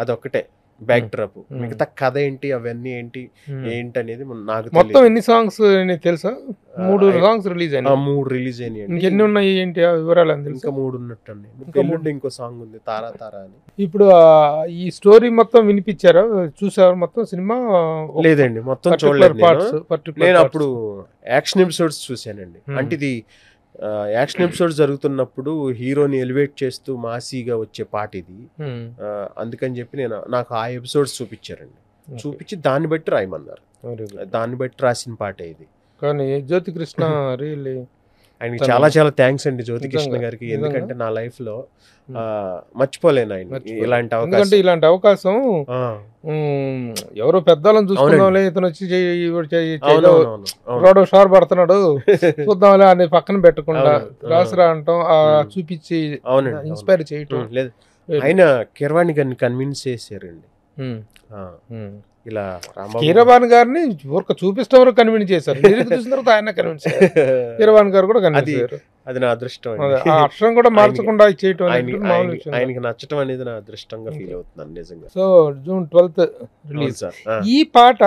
అదొక్కటే బ్యాక్ డ్రాప్. మిగతా కథ ఏంటి, అవన్నీ ఏంటి అనేది నాకు
మొత్తం ఎన్ని సాంగ్స్ తెలుసా? 3 సాంగ్స్ రిలీజ్ అయినాయి.
3 రిలీజ్ అయినాయి.
ఇంకెన్ని ఉన్నాయి ఏంటి వివరాలు?
ఇంకా 3 ఉన్నట్టు. ఇంకో సాంగ్ ఉంది తారా తారా అని.
ఇప్పుడు ఈ స్టోరీ మొత్తం వినిపించారా, చూసారా మొత్తం సినిమా?
లేదండి, మొత్తం చూడలేదు నేను. అప్పుడు యాక్షన్ ఎపిసోడ్స్ చూసానండి. అంటే ఇది యాక్షన్ ఎపిసోడ్స్ జరుగుతున్నప్పుడు హీరోని ఎలివేట్ చేస్తూ మాసీగా వచ్చే పాట ఇది. అందుకని చెప్పి నాకు ఆ ఎపిసోడ్స్ చూపించారండి. చూపించి దాన్ని బట్టి రాయమన్నారు, దాన్ని బట్టి రాసిన పాట ఇది.
కానీ జ్యోతికృష్ణ రియల్లీ
ఆయనకి చాలా చాలా థ్యాంక్స్ అండి జ్యోతికృష్ణ గారికి. ఎందుకంటే నా లైఫ్ లో మర్చిపోలేను ఆయన
ఇలాంటి అవకాశం. ఎవరో పెద్దవాళ్ళని చూసుకుందాంలే, ఇతను వచ్చి రోడ్ షార్ పడుతున్నాడు చూద్దాంలే అని పక్కన పెట్టకుండా రాసురా అంటాం, చూపించి ఇన్స్పైర్ చేయటం.
ఆయన కీరవాణి గారిని కన్విన్స్ చేశారండి. ఇలా
కీరవాణి గారిని చూపిస్తే వరకు కన్విన్స్ చేశారు, చూసిన తర్వాత ఆయన కన్విన్స్ చేశారు. కీరవాణి గారు కూడా కన్విన్స్ చేశారు.
అది నా అదృష్టం.
అక్షరం కూడా మార్చకుండా చేయటం
ఆయనకి నచ్చటం అనేది నా అదృష్టంగా ఫీల్ అవుతున్నాను నిజంగా.
So June 12th release. ఈ పాట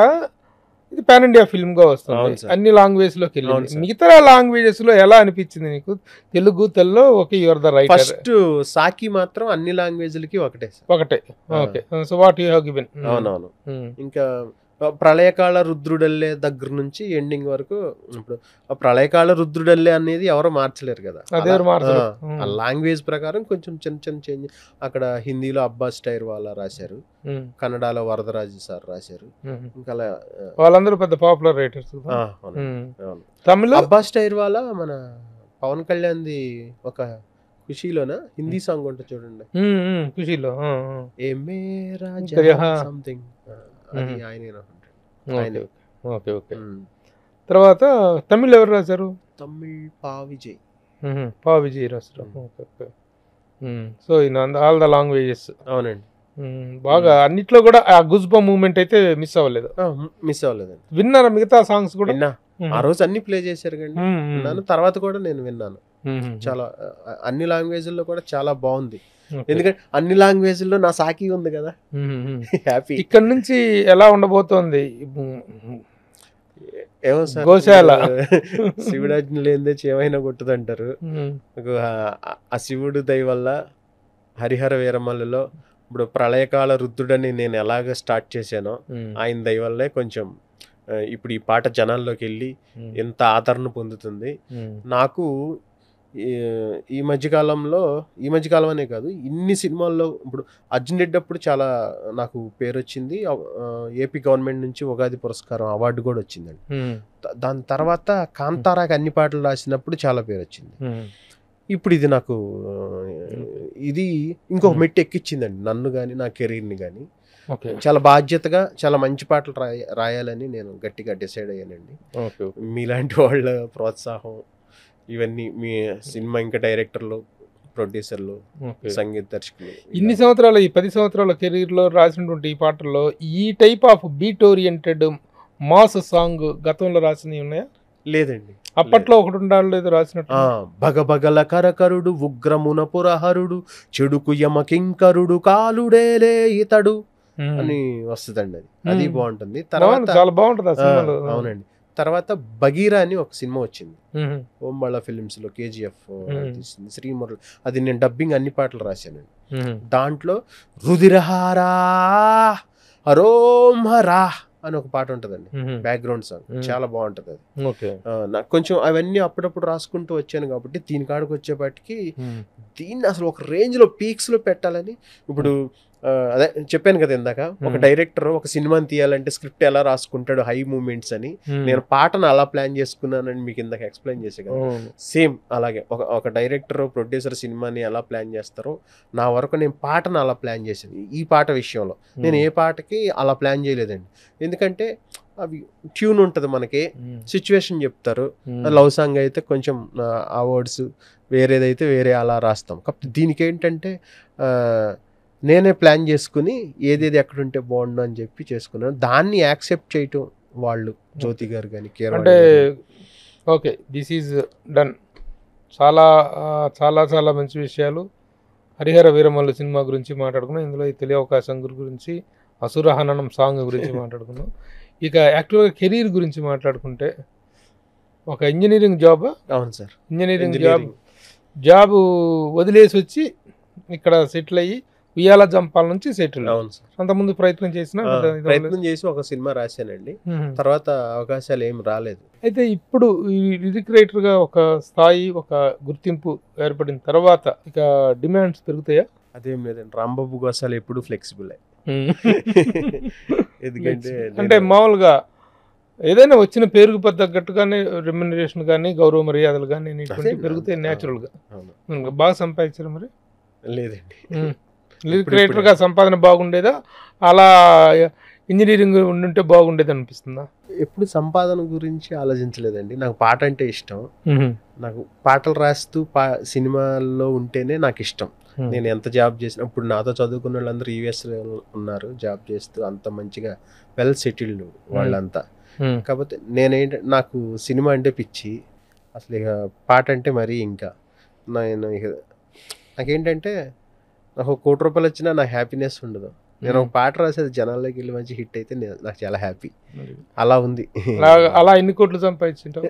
ఇది పాన్ ఇండియా ఫిల్మ్ గా వస్తుంది,
అవును సార్.
అన్ని లాంగ్వేజ్ లోకి
అవును
వెళ్ళింది.
సార్.
మిగతా లాంగ్వేజెస్ లో ఎలా అనిపించింది నీకు? తెలుగు తెల్లో okay, your the writer,
first సాకి మాత్రం అన్ని లాంగ్వేజ్లకి ఒకటే సార్.
ఒకటే. Okay, so what you have given?
అవునవును. ఇంకా ప్రళయకాల రుద్రుడల్లే దగ్గర నుంచి ఎండింగ్ వరకు, ఇప్పుడు ఆ ప్రళయకాల రుద్రుడల్లే అనేది ఎవరో మార్చలేరు కదా,
అదే మార్చలేరు.
ఆ లాంగ్వేజ్ ప్రకారం కొంచెం చిన్న చిన్న చేంజ్. అక్కడ హిందీలో అబ్బాస్ టైర్ వాళ్ళ రాశారు, కన్నడలో వరదరాజు సార్ రాశారు. ఇంకా అలా
వాళ్ళందరూ పెద్ద పాపులర్ రైటర్స్. తమిళ
అబ్బాస్ టైర్ వాళ్ళ మన పవన్ కళ్యాణ్ది ఒక ఖుషీలోనా హిందీ సాంగ్ ఉంటుంది చూడండి,
ఖుషీలో
ఏ మేరా సంథింగ్, అది ఆయన.
Okay okay. తర్వాత తమిళ్ ఎవరు రాశారు?
తమిళ్ పా విజయ్.
పా విజయ్ రాశారు. Okay okay. So in all the languages.
అవునండి.
బాగా అన్నిట్లో కూడా ఆ గుజ్బా మూమెంట్ అయితే మిస్ అవ్వలేదు.
మిస్ అవ్వలేదండి.
విన్నారా మిగతా సాంగ్స్ కూడా?
విన్నా, ఆ రోజు అన్ని ప్లే చేశారు కండి, విన్నాను. తర్వాత కూడా నేను విన్నాను. చాలా అన్ని లాంగ్వేజ్ల్లో కూడా చాలా బాగుంది. ఎందుకంటే అన్ని లాంగ్వేజ్ల్లో నా సాకి ఉంది కదా, హ్యాపీ.
ఇక్కడ నుంచి ఎలా ఉండబోతోంది?
ఏమో సార్,
గోశాల
శివుడాజ్ఞ లేనిదే చేమైనా కొట్టుదంటారు. ఆ శివుడు దయ వల్ల హరిహర వీరమల్లులో ఇప్పుడు ప్రళయకాల రుద్రుడని నేను ఎలాగ స్టార్ట్ చేశానో ఆయన దయ వల్లే కొంచెం ఇప్పుడు ఈ పాట జనాల్లోకి వెళ్ళి ఎంత ఆదరణ పొందుతుంది. నాకు ఈ మధ్యకాలంలో, ఈ మధ్యకాలం అనే కాదు, ఇన్ని సినిమాల్లో ఇప్పుడు అర్జున్ రెడ్డి అప్పుడు చాలా నాకు పేరు వచ్చింది. ఏపీ గవర్నమెంట్ నుంచి ఉగాది పురస్కారం అవార్డు కూడా వచ్చిందండి. దాని తర్వాత కాంతారాకి అన్ని పాటలు రాసినప్పుడు చాలా పేరు వచ్చింది. ఇప్పుడు ఇది నాకు ఇది ఇంకొక మెట్టు ఎక్కిచ్చిందండి నన్ను కానీ నా కెరీర్ని కానీ. చాలా బాధ్యతగా చాలా మంచి పాటలు రాయాలని నేను గట్టిగా డిసైడ్ అయ్యానండి. మీలాంటి వాళ్ళ ప్రోత్సాహం ఇవన్నీ, మీ సినిమా ఇంకా డైరెక్టర్లు, ప్రొడ్యూసర్లు, సంగీత దర్శకులు,
ఇన్ని సంవత్సరాలు, ఈ 10 సంవత్సరాల కెరీర్లో రాసినటువంటి ఈ పాటల్లో ఈ type off beat oriented mass song గతంలో రాసినవి ఉన్నాయా?
లేదండి.
అప్పట్లో ఒకటి ఉండాలి రాసినట్టు.
భగభగల కరకరుడు ఉగ్రమున పురహరుడు చెడుకు యమకింకరుడు కాలుడేలే ఇతడు అని వస్తుందండి. అది బాగుంటుంది. తర్వాత
చాలా బాగుంటుంది.
అవునండి. తర్వాత బగీరా అని ఒక సినిమా వచ్చింది ఓంబాళ ఫిలిమ్స్ లో, కేజీఎఫ్ తీసింది శ్రీమురళి. అది నేను డబ్బింగ్ అన్ని పాటలు రాశానండి. దాంట్లో రుదిరహారా హరోం హరా అని ఒక పాట ఉంటుందండి, బ్యాక్గ్రౌండ్ సాంగ్, చాలా బాగుంటుంది అది. నాకు కొంచెం అవన్నీ అప్పుడప్పుడు రాసుకుంటూ వచ్చాను కాబట్టి దీని కాడికి వచ్చేపాటికి దీన్ని అసలు ఒక రేంజ్ లో పీక్స్ లో పెట్టాలని. ఇప్పుడు అదే చెప్పాను కదా ఇందాక, ఒక డైరెక్టర్ ఒక సినిమాని తీయాలంటే స్క్రిప్ట్ ఎలా రాసుకుంటాడు, హై మూమెంట్స్ అని. నేను పాటను అలా ప్లాన్ చేసుకున్నానని మీకు ఇందాక ఎక్స్ప్లెయిన్ చేసే కదా, సేమ్ అలాగే ఒక డైరెక్టర్ ప్రొడ్యూసర్ సినిమాని ఎలా ప్లాన్ చేస్తారో నా వరకు నేను పాటను అలా ప్లాన్ చేశాను. ఈ పాట విషయంలో నేను ఏ పాటకి అలా ప్లాన్ చేయలేదండి. ఎందుకంటే అవి ట్యూన్ ఉంటుంది, మనకి సిచ్యువేషన్ చెప్తారు. లవ్ సాంగ్ అయితే కొంచెం ఆ వర్డ్స్, వేరేదైతే వేరే అలా రాస్తాం. కాకపోతే దీనికి ఏంటంటే నేనే ప్లాన్ చేసుకుని ఏదేది ఎక్కడుంటే బాగుండు అని చెప్పి చేసుకున్నాను. దాన్ని యాక్సెప్ట్ చేయటం వాళ్ళు, జ్యోతి గారు కానీ,
అంటే ఓకే, దిస్ ఈజ్ డన్. చాలా చాలా చాలా మంచి విషయాలు. హరిహర వీరమల్లు సినిమా గురించి మాట్లాడుకున్నాం, ఇందులో ఈ తెలియ అవకాశం గురించి, అసురహననం సాంగ్ గురించి మాట్లాడుకున్నాం. ఇక యాక్చువల్గా కెరీర్ గురించి మాట్లాడుకుంటే, ఒక ఇంజనీరింగ్ జాబ్.
అవును సార్,
ఇంజనీరింగ్ జాబ్ వదిలేసి వచ్చి ఇక్కడ సెటిల్ అయ్యి ఉయ్యాల జంపాల నుంచి సెటిల్. అంతకుముందు ప్రయత్నం చేసి
ఒక సినిమా రాశానండి. తర్వాత అవకాశాలు ఏం రాలేదు.
అయితే ఇప్పుడు లిరిక్ రైటర్ గా ఒక స్థాయి, ఒక గుర్తింపు ఏర్పడిన తర్వాత ఇక డిమాండ్స్ పెరుగుతాయా?
అదేం లేదండి, రాంబాబు గోసాలు ఎప్పుడు ఫ్లెక్సిబుల్. ఎందుకంటే
అంటే మామూలుగా ఏదైనా వచ్చిన పేరుకు తగ్గట్టుగానే రెమ్యునరేషన్ కానీ, గౌరవ మర్యాదలు కానీ పెరుగుతాయి న్యాచురల్ గా. బాగా సంపాదించారు మరి?
లేదండి,
లిరిక్ రైటర్ గా సంపాదన బాగుండేదా, అలా ఇంజనీరింగ్ ఉండుంటే బాగుండేది అనిపిస్తుందా?
ఎప్పుడు సంపాదన గురించి ఆలోచించలేదండి. నాకు పాట అంటే ఇష్టం. నాకు పాటలు రాస్తూ సినిమాల్లో ఉంటేనే నాకు ఇష్టం. నేను ఎంత జాబ్ చేసిన, ఇప్పుడు నాతో చదువుకున్న వాళ్ళందరూ యూఎస్ ఉన్నారు జాబ్ చేస్తూ, అంత మంచిగా వెల్ సెటిల్డ్ వాళ్ళంతా. కాకపోతే నాకు సినిమా అంటే పిచ్చి, అసలు ఇక పాట అంటే మరీ ఇంకా నాకేంటంటే నాకు 1 కోటి రూపాయలు వచ్చినా నా హ్యాపీనెస్ ఉండదు. నేను ఒక పాట రాసేది జనాల్లోకి వెళ్ళి మంచి హిట్ అయితే నాకు చాలా హ్యాపీ. అలా ఉంది.
అలా ఎన్ని కోట్లు సంపాదించుంటావు?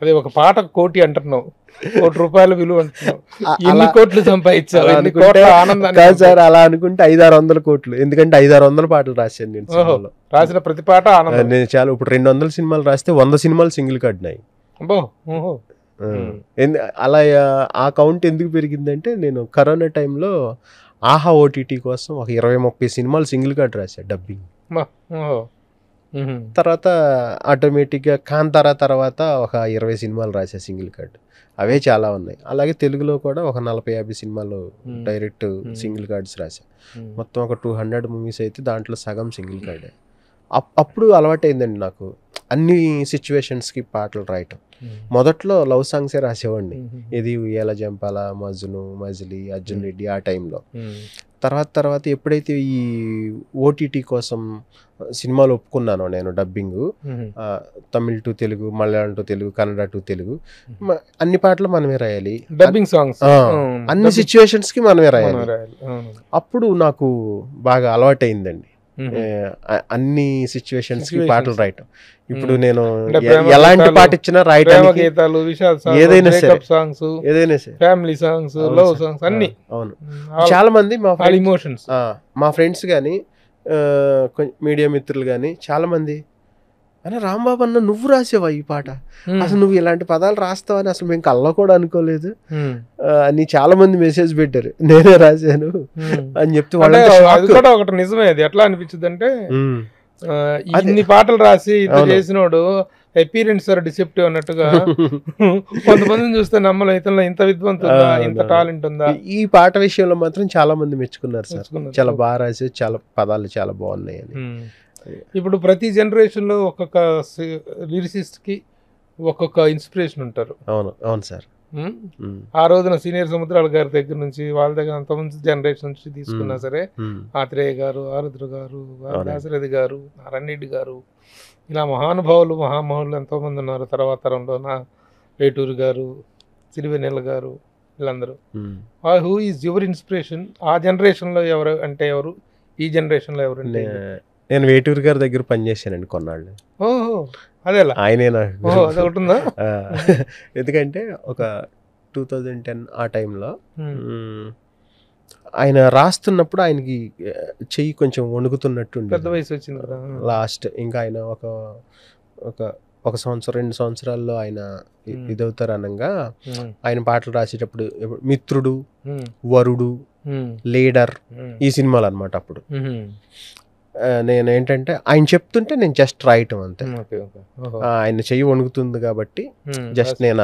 అదే ఒక పాట కోటి అంటున్నావు, ₹1 విలువ అంటున్నావు, ఎన్ని కోట్లు సంపాదించావు? ఎన్ని కోట్ల ఆనందాన్ని
కాదు సార్, అలా అనుకుంటే 500-600 కోట్లు. ఎందుకంటే 500-600 పాటలు రాశాను నేను సినిమాలో.
రాసిన ప్రతి పాట ఆనందం.
నేను చాలా ఇప్పుడు 200 సినిమాలు రాస్తే 100 సినిమాలు సింగిల్ కట్టినాయి. అలా ఆ కౌంట్ ఎందుకు పెరిగిందంటే నేను కరోనా టైంలో ఆహా ఓటీటీ కోసం ఒక 20-30 సినిమాలు సింగిల్ కార్డ్ రాశా డబ్బింగ్. తర్వాత ఆటోమేటిక్గా కాంతారా తర్వాత ఒక 20 సినిమాలు రాశా సింగిల్ కార్డ్. అవే చాలా ఉన్నాయి. అలాగే తెలుగులో కూడా ఒక 40-50 సినిమాలు డైరెక్ట్ సింగిల్ కార్డ్స్ రాశా. మొత్తం ఒక 200 మూవీస్ అయితే దాంట్లో సగం సింగిల్ కార్డే. అప్పుడు అలవాటైందండి నాకు అన్ని సిచ్యువేషన్స్కి పాటలు రాయటం. మొదట్లో లవ్ సాంగ్సే రాసేవాడిని. ఇది ఉయ్యాల జంపాల, మజును, మజిలీ, అర్జున్ రెడ్డి ఆ టైంలో. తర్వాత ఎప్పుడైతే ఈ ఓటీటీ కోసం సినిమాలు ఒప్పుకున్నానో నేను dubbing, Tamil to Telugu, Malayalam to Telugu, Kannada to Telugu, అన్ని పాటలు మనమే రాయాలి.
డబ్బింగ్ సాంగ్స్
అన్ని సిచ్యువేషన్స్ కి మనమే రాయాలి. అప్పుడు నాకు బాగా అలవాటైందండి అన్ని సిచ్యువేషన్స్ కి పాటలు రాయటం. ఇప్పుడు నేను ఎలాంటి పాట ఇచ్చినా రాయటానికి ఏదైనా సరే, ఏదైనా సరే,
ఫ్యామిలీ సాంగ్స్, లవ్ సాంగ్స్ అన్ని.
అవును, చాలా మంది మా ఫ్రెండ్స్ కానీ మీడియా మిత్రులు కానీ చాలా మంది అన్న రాంబాబు అన్న నువ్వు రాసేవా ఈ పాట, అసలు నువ్వు ఇలాంటి పదాలు రాస్తావని అసలు మేము కల్లో కూడా అనుకోలేదు అని చాలా మంది మెసేజ్ పెట్టారు. నేనే రాశాను అని చెప్తే
ఒకటి నిజమే. అది ఎట్లా అనిపించింది అంటే ఇన్ని పాటలు రాసి చేసినోడు అపీరెన్స్ ఆర్ డిసెప్టివ్ అన్నట్టుగా కొంతమందిని చూస్తే నమ్మలు ఇతను ఇంత విద్వంతుందా, ఇంత టాలెంట్ ఉందా.
ఈ పాట విషయంలో మాత్రం చాలా మంది మెచ్చుకున్నారు సార్, చాలా బాగా రాసి, చాలా పదాలు చాలా బాగున్నాయి అని.
ఇప్పుడు ప్రతి జనరేషన్ లో ఒక్కొక్క లిరిసిస్ట్ కి ఒక్కొక్క ఇన్స్పిరేషన్ ఉంటారు.
అవును అవును సార్.
ఆ రోజున సీనియర్ సముద్రాల గారి దగ్గర నుంచి వాళ్ళ దగ్గర అంతమంది జనరేషన్ నుంచి తీసుకున్నా సరే, ఆత్రేయ గారు, ఆరుద్ర గారు, దాశరథి గారు, నారాయణరెడ్డి గారు, ఇలా మహానుభావులు మహామహులు ఎంతోమంది ఉన్నారు. తర్వాత తరంలో వేటూరు గారు, సిరివెన్నెల గారు, వీళ్ళందరూ. Who is your inspiration? ఆ జనరేషన్ లో ఎవరు అంటే ఎవరు, ఈ జనరేషన్ లో ఎవరు అంటే?
నేను వేటూరు గారి దగ్గర పనిచేశానండి కొన్నాళ్ళు.
ఓహో, అదేలా
ఆయనే
అదొకటి ఉందా?
ఎందుకంటే ఒక 2010 ఆ టైంలో ఆయన రాస్తున్నప్పుడు ఆయనకి చెయ్యి కొంచెం వణుకుతున్నట్టు,
పెద్ద వయసు వచ్చింది కదా
లాస్ట్. ఇంకా ఆయన ఒక సంవత్సరం 2 సంవత్సరాల్లో ఆయన ఇదవుతారు అనగా ఆయన పాటలు రాసేటప్పుడు మిత్రుడు, వరుడు, లీడర్ ఈ సినిమాలు అనమాట. అప్పుడు నేను ఏంటంటే ఆయన చెప్తుంటే నేను జస్ట్ రాయటం అంతే. ఆయన చెయ్యి వణుకుతుంది కాబట్టి జస్ట్ నేను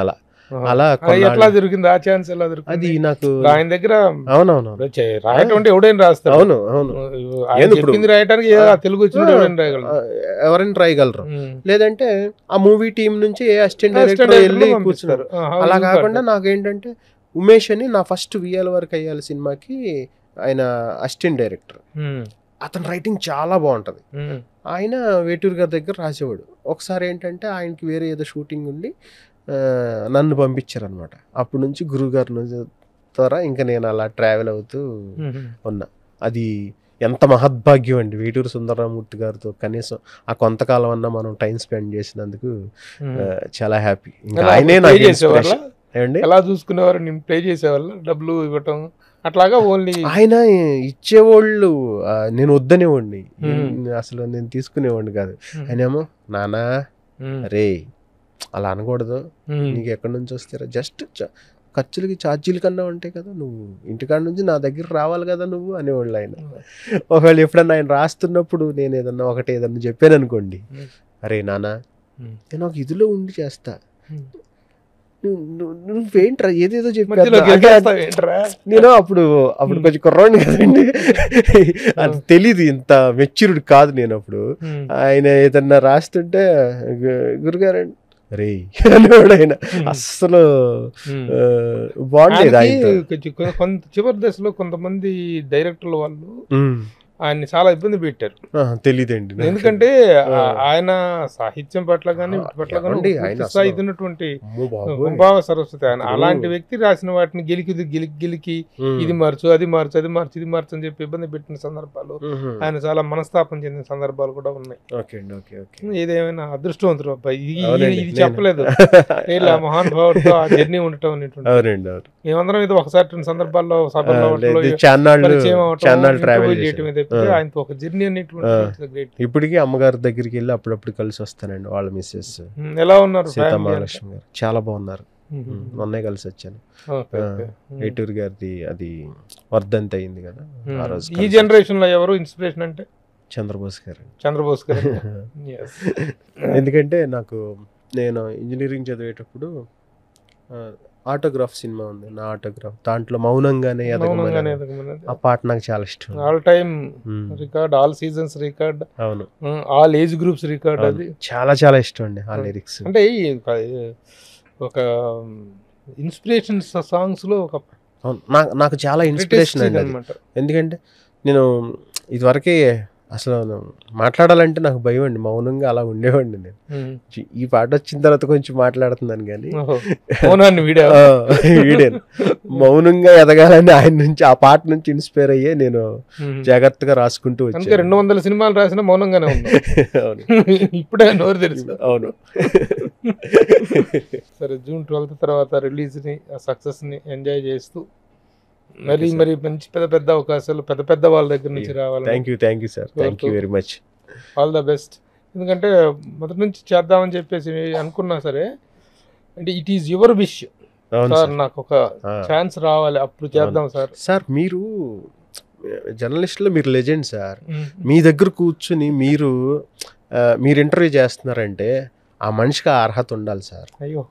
అలా
ఎట్లా దొరికింది ఆ ఛాన్స్? ఎలా దొరికింది
అది నాకు
ఆయన దగ్గర?
అవునవును,
రాయటం అంటే ఎవడైనా రాస్తాడు.
అవును అవును,
రాయటానికి తెలుగు వచ్చిన
ఎవరైనా రాయగలరు. లేదంటే ఆ మూవీ టీం నుంచి ఏ అసిస్టెంట్ డైరెక్టర్ వెళ్ళి కూర్చున్నారు. అలా కాకుండా నాకేంటంటే ఉమేష్ అని నా ఫస్ట్ విఎల్ వరకు అయ్యాలి సినిమాకి ఆయన అసిస్టెంట్ డైరెక్టర్. అతని రైటింగ్ చాలా బాగుంటుంది. ఆయన వేటూరు గారి దగ్గర రాసేవాడు. ఒకసారి ఏంటంటే ఆయనకి వేరే ఏదో షూటింగ్ ఉండి నన్ను పంపించారు అనమాట. అప్పటి నుంచి గురువుగారి ద్వారా ఇంకా నేను అలా ట్రావెల్ అవుతూ ఉన్నా. అది ఎంత మహద్భాగ్యం అండి, వేటూరు సుందరరామూర్తి గారితో కనీసం ఆ కొంతకాలం అన్నా మనం టైం స్పెండ్ చేసినందుకు చాలా హ్యాపీ. ఇంకా ఆయనే నాకు ఇన్స్పిరేషన్. ఏమండి
ఎలా చూసుకునేవారు? నేను ప్లే చేసేవాళ్ళ, డబ్బులు ఇవ్వటం అట్లాగా? ఓన్లీ
ఆయన ఇచ్చేవాళ్ళు, నేను వద్దనేవాడిని, అసలు నేను తీసుకునేవాడిని కాదు. ఆయన ఏమో నానా రే అలా అనకూడదు, నీకు ఎక్కడి నుంచి వస్తారా, జస్ట్ ఖర్చులకి ఛార్జీల కన్నా ఉంటాయి కదా, నువ్వు ఇంటికాడ నుంచి నా దగ్గర రావాలి కదా నువ్వు అనేవాళ్ళు ఆయన. ఒకవేళ ఎప్పుడన్నా ఆయన రాస్తున్నప్పుడు నేను ఏదన్నా చెప్పాను అనుకోండి, అరే నానా నేను ఒక ఇదిలో ఉండి చేస్తా, నువ్వేంట్రా ఏదేదో చెప్పి. నేను అప్పుడు కొంచెం కుర్రాడిని కదండి, అది తెలీదు, ఇంత మెచ్యూర్డ్ కాదు నేను అప్పుడు. ఆయన ఏదన్నా రాస్తుంటే గురుగారండి రే అనేవాడు ఆయన. అస్సలు బాగుండేది.
చివరి దశలో కొంతమంది డైరెక్టర్ల వాళ్ళు ఆయన్ని చాలా ఇబ్బంది పెట్టారు.
తెలీదండి నాకు.
ఎందుకంటే ఆయన సాహిత్యం పట్ల కానీ పట్ల
ఏమండి, ఆయన
కానీ
అసలు-
స్థాయితున్నటువంటి
అమ్మో బాబోయ్.
గుంబావ సరస్వతి ఆయన.
ఇప్పుడు-
అలాంటి వ్యక్తి రాసిన వాటిని గెలికి ఇది మార్చు అది మార్చు అది మార్చు ఇది మార్చు అని చెప్పి ఇబ్బంది పెట్టిన సందర్భాలు, ఆయన చాలా మనస్తాపం చెందిన సందర్భాలు కూడా ఉన్నాయి.
ఓకే అండి, ఓకే ఓకే.
ఏదేమైనా అదృష్టవంతుడు అబ్బాయి.
అవునండి,
ఇది
నేను-
చెప్పలేదు ఇలా మహానుభావుడితో ఆ జర్నీ ఉండటం అనేటువంటి.
అవునండి, అవును.
మేమందరం ఇది ఒకసారి రెండు సందర్భాల్లో సభల్లో
చాన్నాళ్ళు
పరిచయం అవటం,
చాన్నాళ్ళు ట్రావెల్
ఇంటర్వ్యూ చేయటం
చేశాను.
తప్పితే ఆయనతో ఒక జర్నీ అనేటువంటి గ్రేట్.
ఇప్పటికీ అమ్మగారి దగ్గరికి వెళ్ళి అప్పుడప్పుడు కలిసి వస్తానండి, వాళ్ళ మిస్సెస్
ఎలా ఉన్నారు
సీతా
family
మహాలక్ష్మి గారు. చాలా బాగున్నారు.
అంతా?
మొన్నే కలిసి వచ్చాను.
Okay, okay.
ఏటూరు గారిది అది వర్ధంతి అయింది కదా, ఆ రోజు
ఈ
కలిసి
జనరేషన్ లో ఎవరు ఇన్స్పిరేషన్ అంటే
చంద్రబోస్ గారు.
చంద్రబోస్ గారు. Yes.
ఎందుకంటే నేను ఇంజనీరింగ్ చదివేటప్పుడు ఆటోగ్రాఫ్ సినిమా ఉంది, నా ఆటోగ్రాఫ్. దాంట్లో మౌనంగానే
మౌనంగానే
ఎదగమని
ఎదగమన్నది.
ఆ పాట నాకు చాలా ఇష్టం.
ఆల్ టైమ్
మ్మ్.
రికార్డ్, ఆల్ సీజన్స్ రికార్డ్,
అవును,
ఆల్ ఏజ్ గ్రూప్స్ రికార్డ్.
అవును.
అది
చాలా చాలా ఇష్టం అండి ఆ లిరిక్స్.
అంటే ఒక ఇన్స్పిరేషన్ సాంగ్స్ లో ఒక
అవును, నాకు చాలా ఇన్స్పిరేషన్ అండి అది.
అనమాట.
ఎందుకంటే నేను ఇదివరకే అసలు మాట్లాడాలంటే నాకు భయం అండి, మౌనంగా అలా ఉండేవాడిని నేను. ఈ పాట వచ్చిన తర్వాత కొంచెం మాట్లాడుతున్నాను కానీ
మౌనాన్ని వీడా.
వీడాను. మౌనంగా ఎదగాలని ఆయన నుంచి, ఆ పాట నుంచి ఇన్స్పైర్ అయ్యే నేను జాగ్రత్తగా రాసుకుంటూ
అందుకే
వచ్చాను.
200 సినిమాలు రాసినా మౌనంగానే ఉన్నా.
అవును,
ఇప్పుడే నోరు తెలుసు.
అవును.
సరే, June 12 తర్వాత రిలీజ్ ని, ఆ సక్సెస్ ని ఎంజాయ్ చేస్తూ మరి మంచి పెద్ద పెద్ద అవకాశాలు పెద్ద వాళ్ళ దగ్గర నుంచి రావాలి.
Thank you sir, thank you very much.
All the best. ఎందుకంటే మొదటి నుంచి చేద్దామని చెప్పేసి అనుకున్నా సరే, అంటే it is your wish sir, నాకు ఒక ఛాన్స్ రావాలి అప్పుడు చేద్దాం సార్.
సార్ మీరు జర్నలిస్ట్లో మీరు లెజెండ్ సార్. మీ దగ్గర కూర్చుని మీరు ఇంటర్వ్యూ చేస్తున్నారంటే ఆ మనిషికి ఆ అర్హత ఉండాలి సార్.
అయ్యో,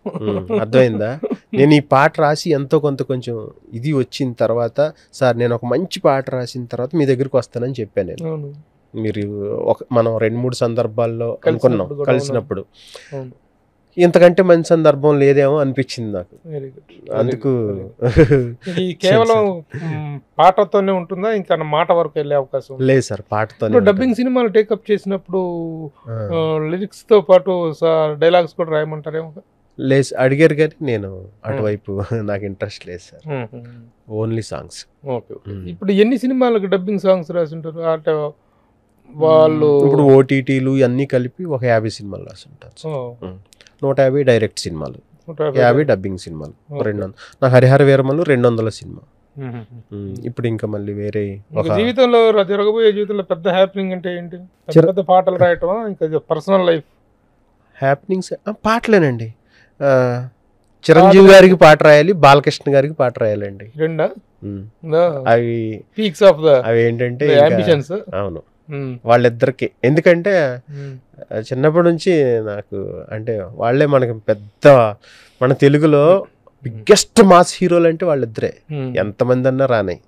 అర్థమైందా? నేను ఈ పాట రాసి ఎంతో కొంచెం ఇది వచ్చిన తర్వాత, సార్ నేను ఒక మంచి పాట రాసిన తర్వాత మీ దగ్గరికి వస్తానని చెప్పాను నేను.
అవును.
మీరు మనం 2-3 సందర్భాల్లో అనుకున్నాం
కూడా,
కలిసినప్పుడు.
అవును.
ఇంతకంటే మంచి సందర్భం లేదేమో అనిపించింది నాకు.
Very good.
అందుకు
ఇది కేవలం పాటతోనే ఉంటుందా, ఇంకా మాట వరకు వెళ్ళే అవకాశం ఉందా?
లేదు సార్, పాటతో
డబ్బింగ్ సినిమాలు టేకప్ చేసినప్పుడు లిరిక్స్ తో పాటు డైలాగ్స్ కూడా రాయమంటారేమో.
లేదు, అడిగారు కానీ నేను అటువైపు నాకు ఇంట్రెస్ట్ లేదు సార్, ఓన్లీ సాంగ్స్.
ఓకే. ఇప్పుడు ఎన్ని సినిమాలకు డబ్బింగ్ సాంగ్స్ రాసి ఉంటారు అంటే వాళ్ళు?
ఇప్పుడు ఓటీటీలు అన్నీ కలిపి ఒక 50 సినిమాలు రాసి ఉంటారు సార్. 150 డైరెక్ట్ సినిమాలు, 50 డబ్బింగ్ సినిమాలు. 200. నాకు హరిహర వీరమలు 200 సినిమా. ఇప్పుడు ఇంకా మళ్ళీ వేరే ఒక
జీవితంలో జరగబోయే జీవితంలో పెద్ద హ్యాపీనింగ్ అంటే ఏంటి? పెద్ద పాటలు రాయటమా, ఇంకా పర్సనల్ లైఫ్
హ్యాపీనింగ్స్? పాటలేనండి. చిరంజీవి గారికి పాట రాయాలి, బాలకృష్ణ గారికి పాట రాయాలండి.
రెండా?
అవి
పీక్స్ ఆఫ్ ద
అవి ఏంటంటే
అంబిషన్స్.
అవును, వాళ్ళిద్దరికి. ఎందుకంటే చిన్నప్పటి నుంచి నాకు అంటే వాళ్ళే మనకి పెద్ద, మన తెలుగులో బిగ్గెస్ట్ మాస్ హీరోలు అంటే వాళ్ళిద్దరే. ఎంతమంది అన్నా రానాయి,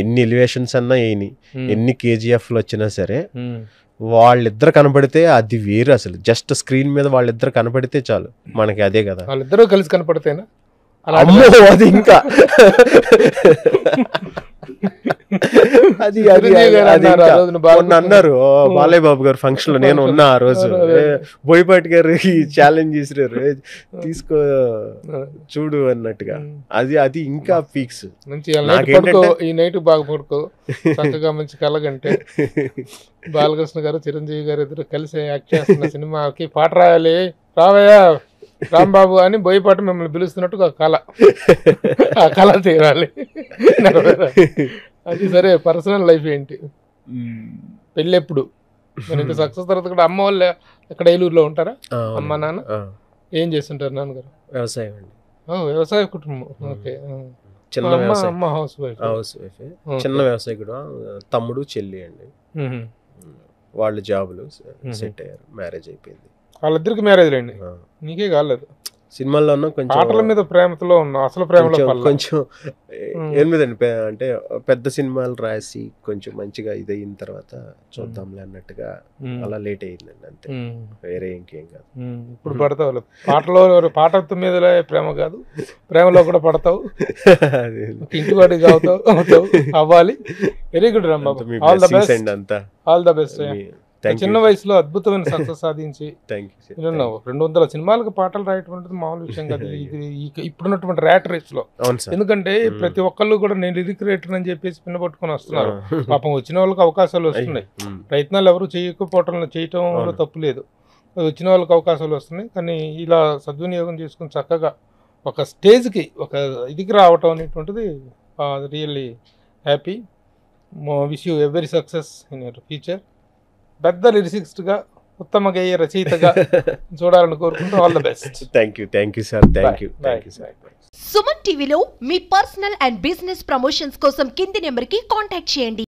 ఎన్ని ఎలివేషన్స్ అన్నా వేయని, ఎన్ని కేజీఎఫ్లు వచ్చినా సరే, వాళ్ళిద్దరు కనపడితే అది వేరు. అసలు జస్ట్ స్క్రీన్ మీద వాళ్ళిద్దరు కనపడితే చాలు మనకి అదే కదా.
వాళ్ళిద్దరూ కలిసి కనపడితేనా?
అమ్మో, అది ఇంకా అది అన్నారు బాలయ్య బాబు గారు ఫంక్షన్ లో నేను ఉన్నా ఆ రోజు. బోయపాటి గారు ఛాలెంజ్ చేసినారు, తీసుకో చూడు అన్నట్టుగా. అది ఇంకా పీక్స్.
ఈ నైట్ బాగా పడుకో, చక్కగా మంచి కలగంటే బాలకృష్ణ గారు చిరంజీవి గారు ఇద్దరు కలిసి యాక్ట్ చేస్తున్న సినిమాకి పాట రాయాలి, రావయ్యా రాంబాబు అని బోయపాటి మిమ్మల్ని పిలుస్తున్నట్టు ఆ కళ తీరాలి. అది సరే. పర్సనల్ లైఫ్ ఏంటి? పెళ్ళి ఎప్పుడు? మరి ఇంత సక్సెస్ తర్వాత కూడా అమ్మ వాళ్ళు ఎక్కడ ఏలూరులో ఉంటారా? అమ్మ నాన్న ఏం చేస్తుంటారు? నాన్నగారు
వ్యవసాయం అండి.
వ్యవసాయ కుటుంబం. ఓకే.
చిన్న వ్యవసాయం,
అమ్మ హౌస్ వైఫ్.
చిన్న వ్యవసాయ కూడా. తమ్ముడు చెల్లి అండి, వాళ్ళు జాబులు సెట్ అయ్యారు, మ్యారేజ్ అయిపోయింది.
వాళ్ళిద్దరికి మ్యారేజ్ రండి, నీకే కాలేదు.
సినిమాల్లోనూ
పాటల
కొంచెం
మీద ప్రేమతో ఉన్నాం, అసలు ప్రేమలో పడలా.
కొంచెం ఏమిదండి అంటే పెద్ద సినిమాలు రాసి కొంచెం మంచిగా ఇదయిన తర్వాత చూద్దాంలే అన్నట్టుగా అలా లేట్ అయిందండి అంతే, వేరే ఇంకేం కాదు.
ఇప్పుడు పడతావు పాటలో, పాట మీద ప్రేమ కాదు, ప్రేమలో కూడా పడతావు, ఇంటివాడి అవుతావు అవ్వాలి. Very good Rambabu, all the best,
అంతా
ఆల్ ద బెస్ట్. చిన్న వయసులో అద్భుతమైన సక్సెస్ సాధించి 200 సినిమాలకు పాటలు రాయటం అనేది మామూలు విషయం కాదు. ఇది ఇప్పుడున్నటువంటి ర్యాట్ రేస్ లో, ఎందుకంటే ప్రతి ఒక్కళ్ళు కూడా నేను లిరిక్ రైటర్ అని చెప్పేసి పిన్నపట్టుకొని వస్తున్నారు. పాపం వచ్చిన వాళ్ళకి అవకాశాలు వస్తున్నాయి, ప్రయత్నాలు ఎవరు చేయటంలో తప్పు లేదు, వచ్చిన వాళ్ళకి అవకాశాలు వస్తున్నాయి. కానీ ఇలా సద్వినియోగం చేసుకుని చక్కగా ఒక స్టేజ్కి ఒక ఇదికి రావటం అనేటువంటిది really happy. Wish you every success in your future. పెద్ద లిరిసిస్ట్గా, ఉత్తమ గేయ రచయితగా చూడాలని కోరుకుంటూ all the best.
Thank you sir, thank you.
Suman టీవీలో మీ పర్సనల్ అండ్ బిజినెస్ ప్రమోషన్స్ కోసం కింది నెంబర్కి కాంటాక్ట్ చేయండి.